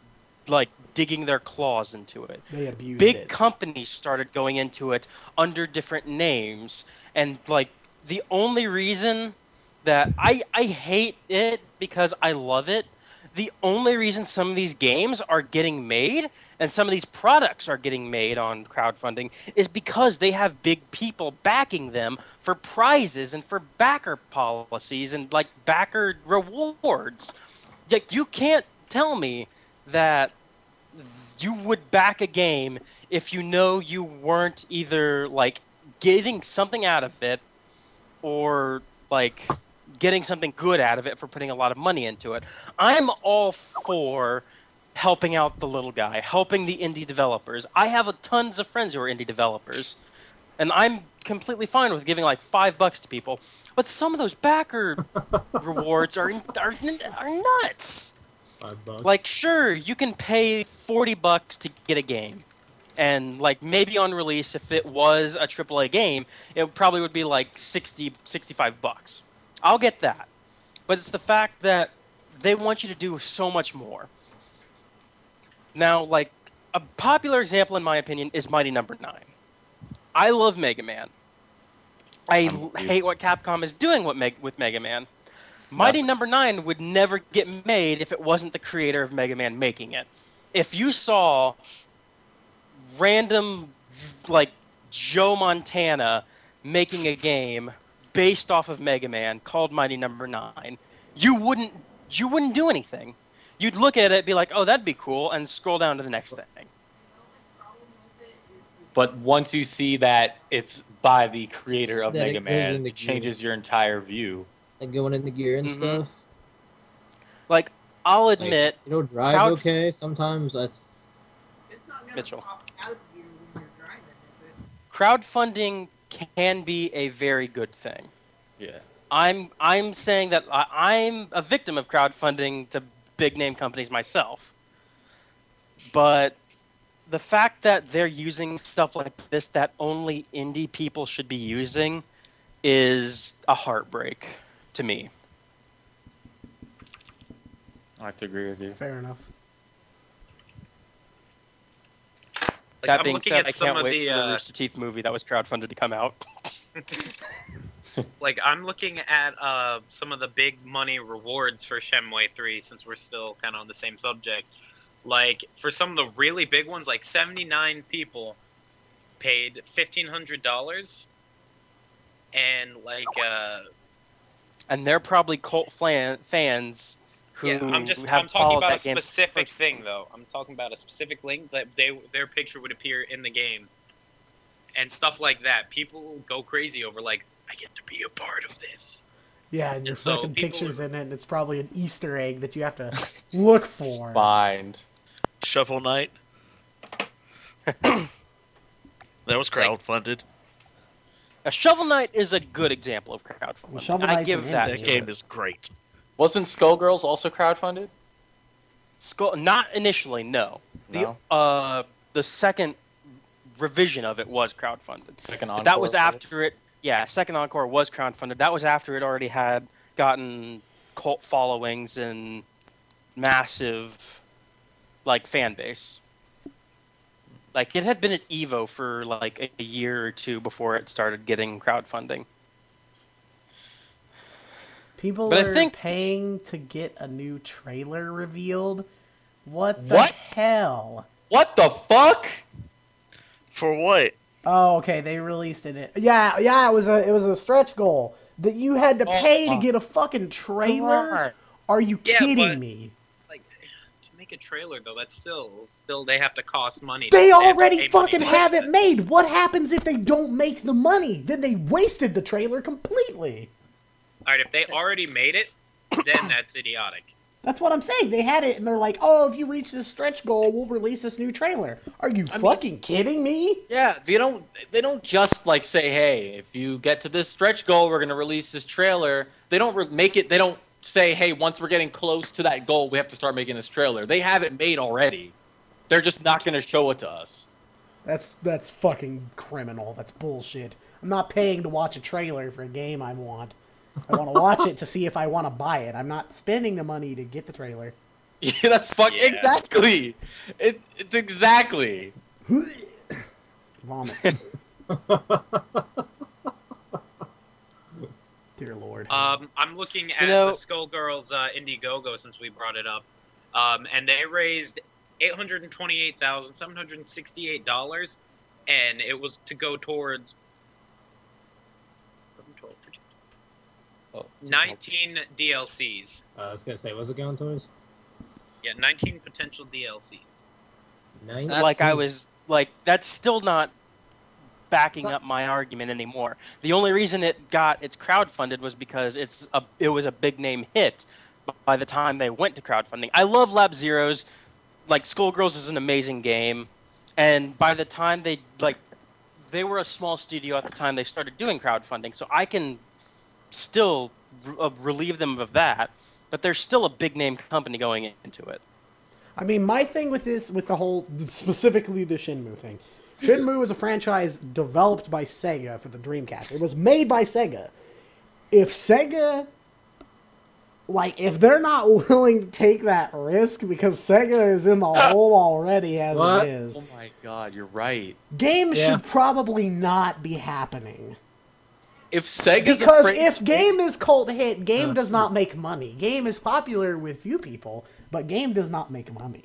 like, digging their claws into it. They abused Big it. companies started going into it under different names. And, like, the only reason that I hate it because I love it. The only reason some of these games are getting made and some of these products are getting made on crowdfunding is because they have big people backing them for prizes and for backer policies and, like, backer rewards. Like, you can't tell me that you would back a game if you know you weren't either, like, getting something out of it or, like, getting something good out of it for putting a lot of money into it. I'm all for helping out the little guy, helping the indie developers. I have tons of friends who are indie developers, and I'm completely fine with giving like $5 to people. But some of those backer rewards are nuts. $5. Like, sure, you can pay $40 to get a game. And, like, maybe on release, if it was a AAA game, it probably would be like $65. I'll get that. But it's the fact that they want you to do so much more. Now, like, a popular example, in my opinion, is Mighty Number 9. I love Mega Man. I hate what Capcom is doing with Mega Man. Mighty Number 9 would never get made if it wasn't the creator of Mega Man making it. If you saw random, like, Joe Montana making a game based off of Mega Man called Mighty Number 9, you wouldn't do anything. You'd look at it, be like, oh, that'd be cool, and scroll down to the next thing. But once you see that it's by the creator of Mega Man, it changes your entire view. Like going in the gear and stuff. Like, I'll admit, drive okay sometimes. It's not gonna Mitchell. pop out of you when you're driving, is it? Crowdfunding can be a very good thing. Yeah. I'm saying that I'm a victim of crowdfunding to big name companies myself. But the fact that they're using stuff like this that only indie people should be using is a heartbreak to me. I have to agree with you. Fair enough. That being said, I can't wait for the Rooster Teeth movie that was crowdfunded to come out. Like, I'm looking at some of the big money rewards for Shenmue 3, since we're still kind of on the same subject. Like, for some of the really big ones, like 79 people paid $1,500, and like and they're probably cult fans who I'm talking about a specific thing, though. I'm talking about a specific link that their picture would appear in the game, and stuff like that. People go crazy over, like, I get to be a part of this. Yeah, and there's fucking pictures in it, and it's probably an Easter egg that you have to look for. Find. Shovel Knight. That was crowdfunded. A Shovel Knight is a good example of crowdfunding. Well, Shovel I Knight's give an that. That game is great. Wasn't Skullgirls also crowdfunded? Not initially, no. No? The second revision of it was crowdfunded. Second Encore. That was after it. Yeah, second Encore was crowdfunded. That was after it already had gotten cult followings and massive, like, fan base. Like, it had been at EVO for like a year or two before it started getting crowdfunding. People are paying to get a new trailer revealed. What the hell? What the fuck? For what? Oh, okay, they released it. Yeah, it was a stretch goal that you had to pay to get a fucking trailer. Are you kidding me? Like, to make a trailer though, that's still they have to cost money. They already fucking have it made. What happens if they don't make the money? Then they wasted the trailer completely. All right, if they already made it, then that's idiotic. That's what I'm saying. They had it, and they're like, "Oh, if you reach this stretch goal, we'll release this new trailer." Are you fucking kidding me? Yeah, they don't just like say, "Hey, if you get to this stretch goal, we're gonna release this trailer." They don't make it. They don't say, "Hey, once we're getting close to that goal, we have to start making this trailer." They have it made already. They're just not gonna show it to us. That's fucking criminal. That's bullshit. I'm not paying to watch a trailer for a game I want. I want to watch it to see if I want to buy it. I'm not spending the money to get the trailer. Yeah, that's exactly. It's exactly. Vomit. Dear Lord. I'm looking at the Skullgirls Indiegogo since we brought it up, and they raised $828,768, and it was to go towards 19 DLCs. I was gonna say, was it going towards? Yeah, 19 potential DLCs. That's still not backing up my argument anymore. The only reason it got its crowdfunded was because it was a big name hit by the time they went to crowdfunding. I love Lab Zero's. Like, Skullgirls is an amazing game, and by the time they were a small studio at the time they started doing crowdfunding, so I can still relieve them of that, but there's still a big name company going into it. I mean, my thing with the whole, specifically the Shenmue thing, Shenmue is a franchise developed by Sega for the Dreamcast. It was made by Sega. If Sega, if they're not willing to take that risk, because Sega is in the hole already as it is. Oh my god, you're right. Games should probably not be happening. if Sega's Because afraid if to game is cult hit, game does not make money. Game is popular with few people, but game does not make money.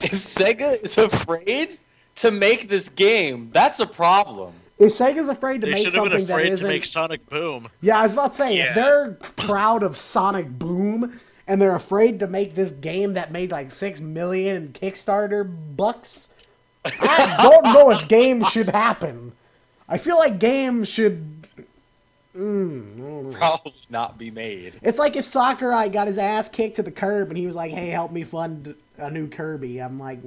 if Sega is afraid to make this game, that's a problem. If Sega's afraid to They make should have been something that afraid isn't, to make Sonic Boom. yeah, I was about to say, if Yeah. they're proud of Sonic Boom and they're afraid to make this game that made like 6 million in Kickstarter bucks, I don't know if games should happen. I feel like games should. Probably not be made. It's like if Sakurai got his ass kicked to the curb and he was like, "Hey, help me fund a new Kirby." I'm like,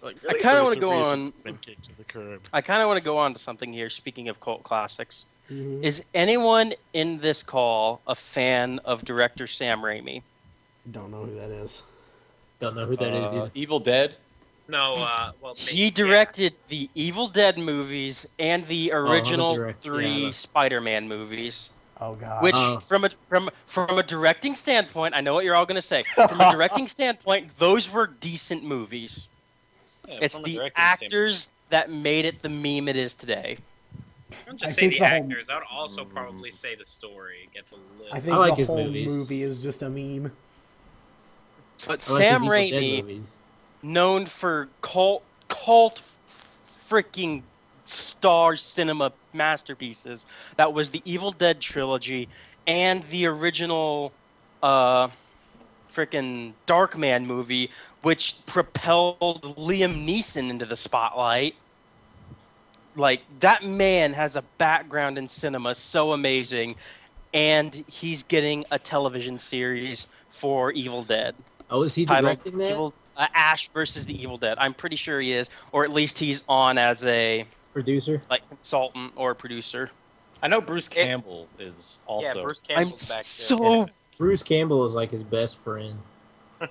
I kind of want to go on. Been kicked to the curb. I kind of want to go on to something here. Speaking of cult classics, is anyone in this call a fan of director Sam Raimi? Don't know who that is. Don't know who that is either. Evil Dead. No, well, He directed the Evil Dead movies and the original three Spider-Man movies. Oh god. Which, from a directing standpoint, I know what you're all gonna say. From a directing standpoint, those were decent movies. Yeah, It's from a the directing actors that made it the meme it is today. I don't I just say think the the whole- actors. I would also probably say the story gets a little. I think I like the his whole movies. movie is just a meme. But I like Sam his Evil Dead Raimi, movies. known for cult freaking star cinema masterpieces, that was the Evil Dead trilogy and the original freaking Darkman movie, which propelled Liam Neeson into the spotlight. Like, that man has a background in cinema so amazing, and he's getting a television series for Evil Dead. Oh, is he Titled directing that? Ash versus the Evil Dead. I'm pretty sure he is, or at least he's on as a Producer? consultant or producer. I know Bruce Campbell is also. Yeah, Bruce I'm Campbell's back there. so Bruce Campbell is like his best friend. oh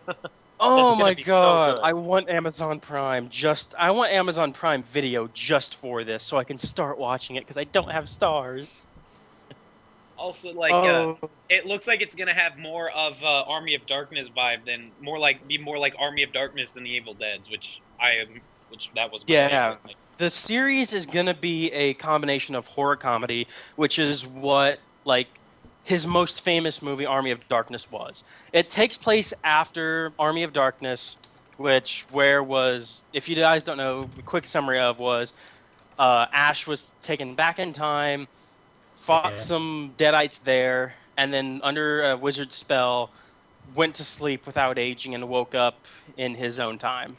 gonna my be so god! good. I want Amazon Prime I want Amazon Prime Video just for this, so I can start watching it because I don't have stars. Also, like, Oh. it looks like it's gonna have more of Army of Darkness vibe than be more like Army of Darkness than the Evil Deads, which that was my Yeah. favorite. The series is gonna be a combination of horror comedy, which is what his most famous movie, Army of Darkness, was. It takes place after Army of Darkness, if you guys don't know, a quick summary was Ash was taken back in time, fought some Deadites there, and then under a wizard spell, went to sleep without aging and woke up in his own time.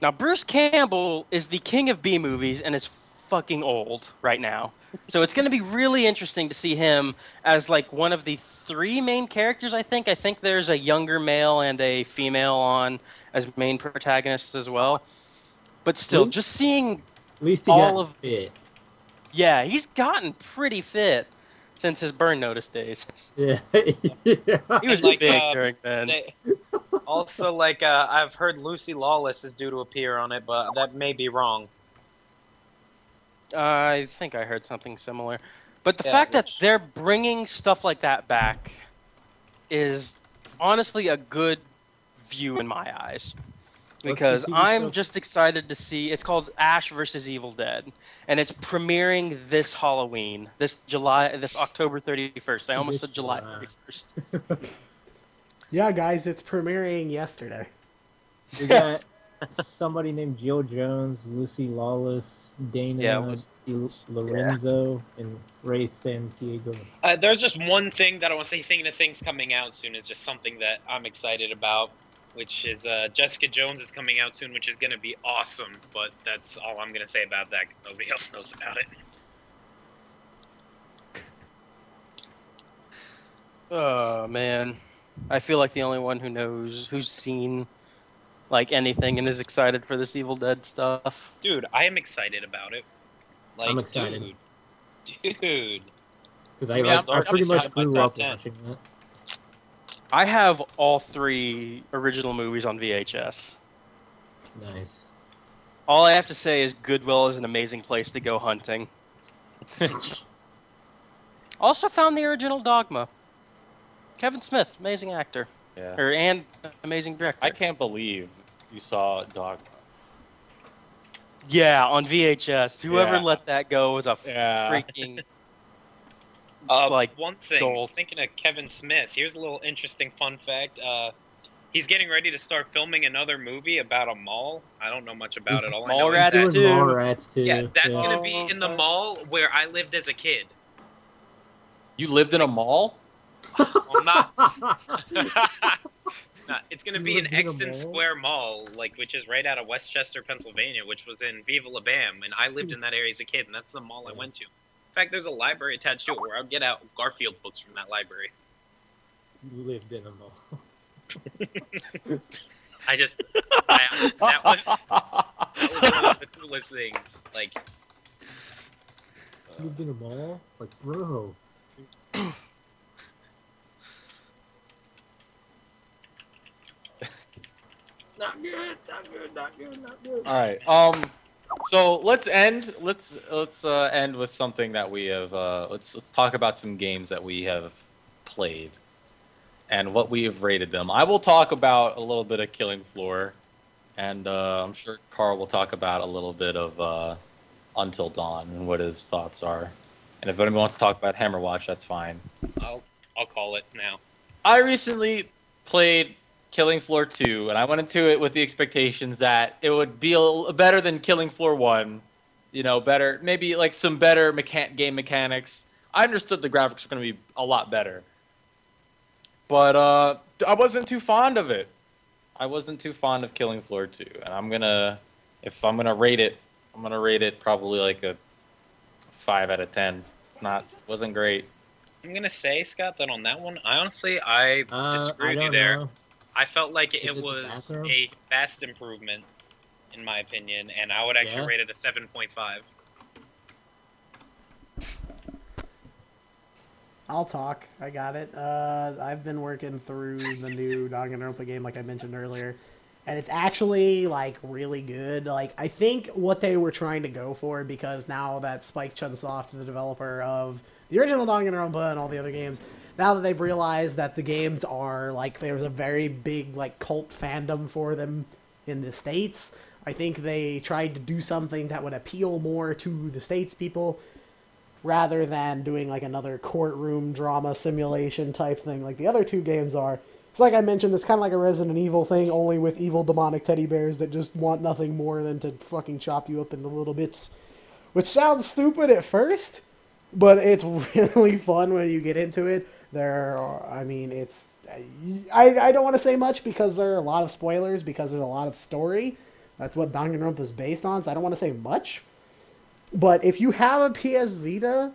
Now, Bruce Campbell is the king of B movies and is fucking old right now. So it's going to be really interesting to see him as one of the three main characters, I think. I think there's a younger male and a female on as main protagonists as well. But still, just seeing At least he all got of fit. Yeah, he's gotten pretty fit since his Burn Notice days. Yeah. He was Like, big during then. Also, I've heard Lucy Lawless is due to appear on it, but that may be wrong. I think I heard something similar. But the fact that they're bringing stuff like that back is honestly a good view in my eyes. Because TV show? I'm just excited to see. It's called Ash versus Evil Dead, and it's premiering this Halloween, this October 31st. I almost said July 31st. Yeah, guys, it's premiering yesterday. We got somebody named Jill Jones, Lucy Lawless, Dana Lorenzo, and Ray Santiago. There's just one thing that I want to say. Thinking of things coming out soon is just something that I'm excited about, which is Jessica Jones is coming out soon, which is going to be awesome. But that's all I'm going to say about that because nobody else knows about it. Oh man, I feel like the only one who's seen anything and is excited for this Evil Dead stuff. Dude, I am excited about it. I'm excited. Dude. Because I pretty much grew up watching that. I have all three original movies on VHS. Nice. All I have to say is Goodwill is an amazing place to go hunting. Also found the original Dogma. Kevin Smith, amazing actor. Yeah. And amazing director. I can't believe you saw Dogma. Yeah, on VHS. Whoever Yeah. let that go was a Yeah. freaking like one thing, dolt. thinking of Kevin Smith, here's a little interesting fun fact. He's getting ready to start filming another movie about a mall. I don't know much about it. All I know is Mallrats that too. Mallrats too. yeah, that's yeah. gonna be in the mall where I lived as a kid. You lived in a mall? Well, not. It's gonna You be in lived in a Exton mall? Square Mall, which is right out of Westchester, Pennsylvania, which was in Viva La Bam, and I lived in that area as a kid, and that's the mall I went to. In fact, there's a library attached to it where I'd get out Garfield books from that library. You lived in a mall. That was one of the coolest things. Like, You lived in a mall? Like, bro. Not good, not good, not good, not good. All right. So let's end. Let's end with something that we have. Let's talk about some games that we have played and what we have rated them. I will talk about a little bit of Killing Floor, and I'm sure Carl will talk about a little bit of Until Dawn and what his thoughts are. And if anyone wants to talk about Hammerwatch, that's fine. I'll call it now. I recently played Killing Floor 2, and I went into it with the expectations that it would be better than Killing Floor 1. You know, better, maybe like some better game mechanics. I understood the graphics were going to be a lot better. But I wasn't too fond of it. I wasn't too fond of Killing Floor 2, and if I'm gonna rate it, I'm gonna rate it probably like a 5 out of 10. Wasn't great. I'm gonna say, Scott, that on that one, I disagree with you don't there. know. I felt like Is it it the was bathroom? a vast improvement, in my opinion, and I would actually Yeah? rate it a 7.5. I'll talk. I got it. I've been working through the new Danganronpa game, like I mentioned earlier, and it's actually like really good. Like I think what they were trying to go for, because now that Spike Chunsoft, the developer of the original Danganronpa and all the other games, now that they've realized that the games are like there's a very big like cult fandom for them in the States, I think they tried to do something that would appeal more to the States people, rather than doing like another courtroom drama simulation type thing like the other two games are. It's like I mentioned, it's kind of like a Resident Evil thing, only with evil demonic teddy bears that just want nothing more than to fucking chop you up into little bits. Which sounds stupid at first, but it's really fun when you get into it. I don't want to say much because there are a lot of spoilers, because there's a lot of story. That's what Danganronpa is based on, so I don't want to say much. But if you have a PS Vita,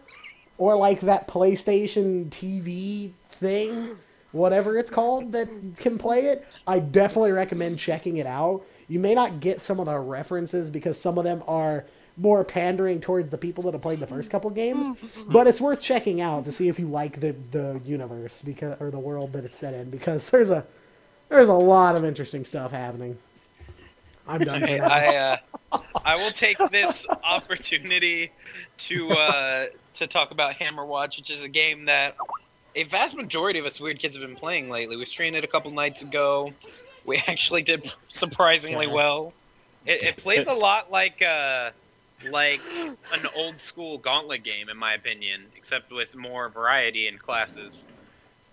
or like that PlayStation TV thing, whatever it's called, that can play it, I definitely recommend checking it out. You may not get some of the references because some of them are more pandering towards the people that have played the first couple games, but it's worth checking out to see if you like the universe or the world that it's set in, because there's a lot of interesting stuff happening. I'm done for now. I will take this opportunity to talk about Hammerwatch, which is a game that a vast majority of us weird kids have been playing lately. We streamed it a couple nights ago. We actually did surprisingly well. It plays a lot like an old school Gauntlet game, in my opinion, except with more variety in classes.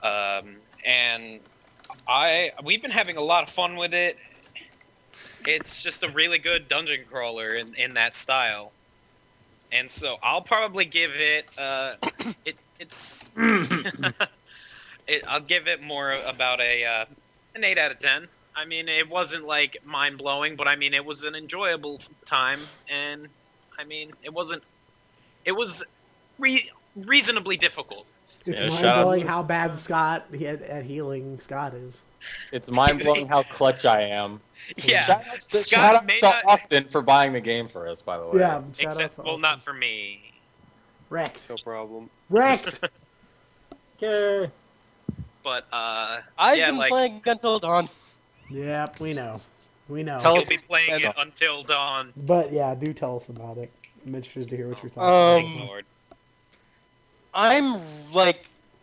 And we've been having a lot of fun with it. It's just a really good dungeon crawler in that style. And so I'll probably give it I'll give it more about an 8 out of 10. I mean, it wasn't like mind blowing, but I mean it was an enjoyable time, and I mean it was reasonably difficult. It's Yeah, mind-blowing how bad Scott at healing Scott is. It's mind-blowing how clutch I am. Yeah, Shout out to Austin for buying the game for us, by the way. Yeah, well, not for me. Wrecked. No problem. Wrecked. Okay. But I've been playing Until Dawn. Yep, we know. We know. You'll be playing it until dawn. But yeah, do tell us about it. I'm interested to hear what your thoughts are. Lord.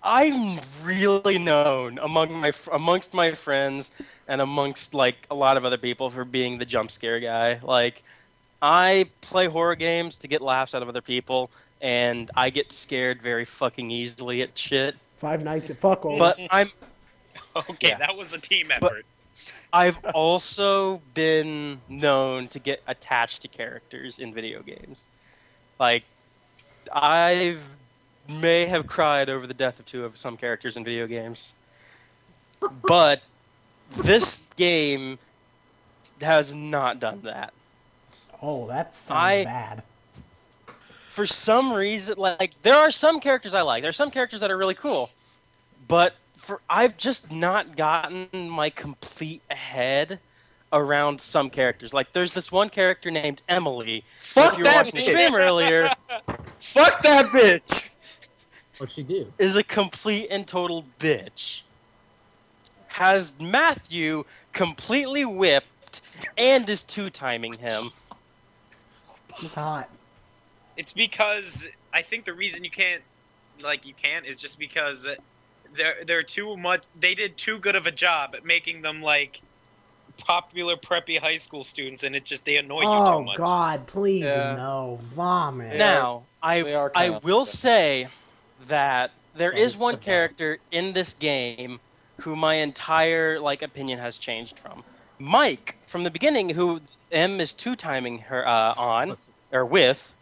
I'm really known amongst my friends and amongst like a lot of other people for being the jump scare guy. Like, I play horror games to get laughs out of other people, and I get scared very fucking easily at shit. Five Nights at Fuckles. But Okay, that was a team effort. I've also been known to get attached to characters in video games. Like, I may have cried over the death of two of some characters in video games. But this game has not done that. Oh, that sounds bad. For some reason, like, there are some characters I like. There are some characters that are really cool. But I've just not gotten my complete head around some characters. Like, there's this one character named Emily. Fuck if you were that watching the bitch! stream earlier, Fuck that bitch! What'd she do? is a complete and total bitch. Has Matthew completely whipped and is two-timing him. It's hot. It's because I think the reason you can't is just because they're too much. They did too good of a job at making them like popular preppy high school students, and they annoy you too much. Oh God, please Yeah. no, vomit. Now, They are I kinda- will say that there is one character in this game who my entire opinion has changed from. Mike, from the beginning, who M is two-timing her on or with,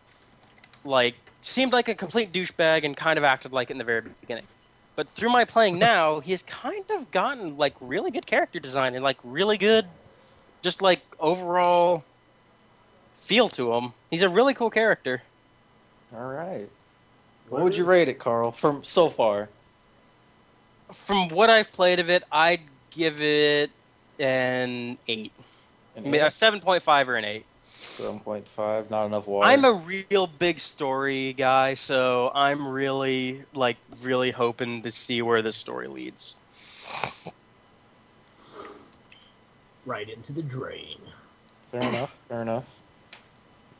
seemed like a complete douchebag and kind of acted like it in the very beginning. But through my playing now, he has kind of gotten really good character design and really good, just overall feel to him. He's a really cool character. All right. What would you rate it, Carl, from so far? From what I've played of it, I'd give it an 8. An A 7.5 or an 8. 7.5, not enough water. I'm a real big story guy, so I'm really hoping to see where this story leads. Right into the drain. Fair enough, fair enough.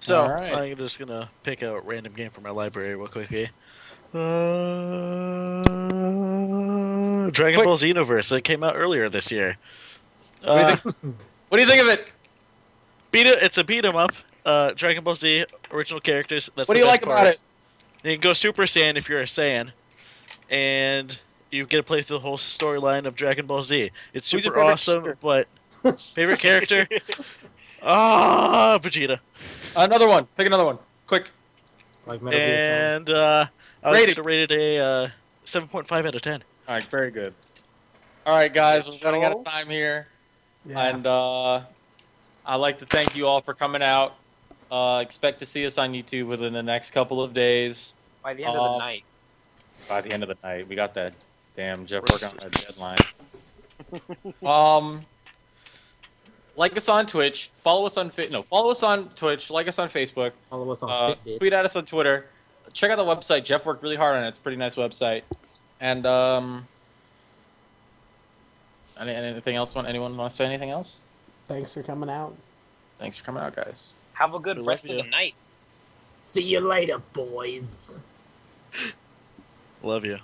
So, Alright. I'm just gonna pick a random game from my library real quickly. Dragon Ball Xenoverse. It came out earlier this year. What do you think? What do you think of it? It's a beat 'em up. Dragon Ball Z original characters. That's What the do you best like part. about it? You can go Super Saiyan if you're a Saiyan, and you get to play through the whole storyline of Dragon Ball Z. It's Who's your super favorite awesome, character? but favorite character? Vegeta. Another one. Pick another one. Quick. Like Metal Gear And I was Rated. rated a 7.5 out of 10. All right, very good. All right, guys, we're running out of time here. Yeah. And I'd like to thank you all for coming out. Expect to see us on YouTube within the next couple of days. By the end of the night. By the end of the night. We got that. Damn, Jeff working on that deadline. Like us on Twitch. Follow us on follow us on Twitch. Like us on Facebook. Follow us on Fitbits. Tweet at us on Twitter. Check out the website. Jeff worked really hard on it. It's a pretty nice website. And anything else? Anyone want to say anything else? Thanks for coming out. Thanks for coming out, guys. Have a good rest of the night. See you later, boys. Love you.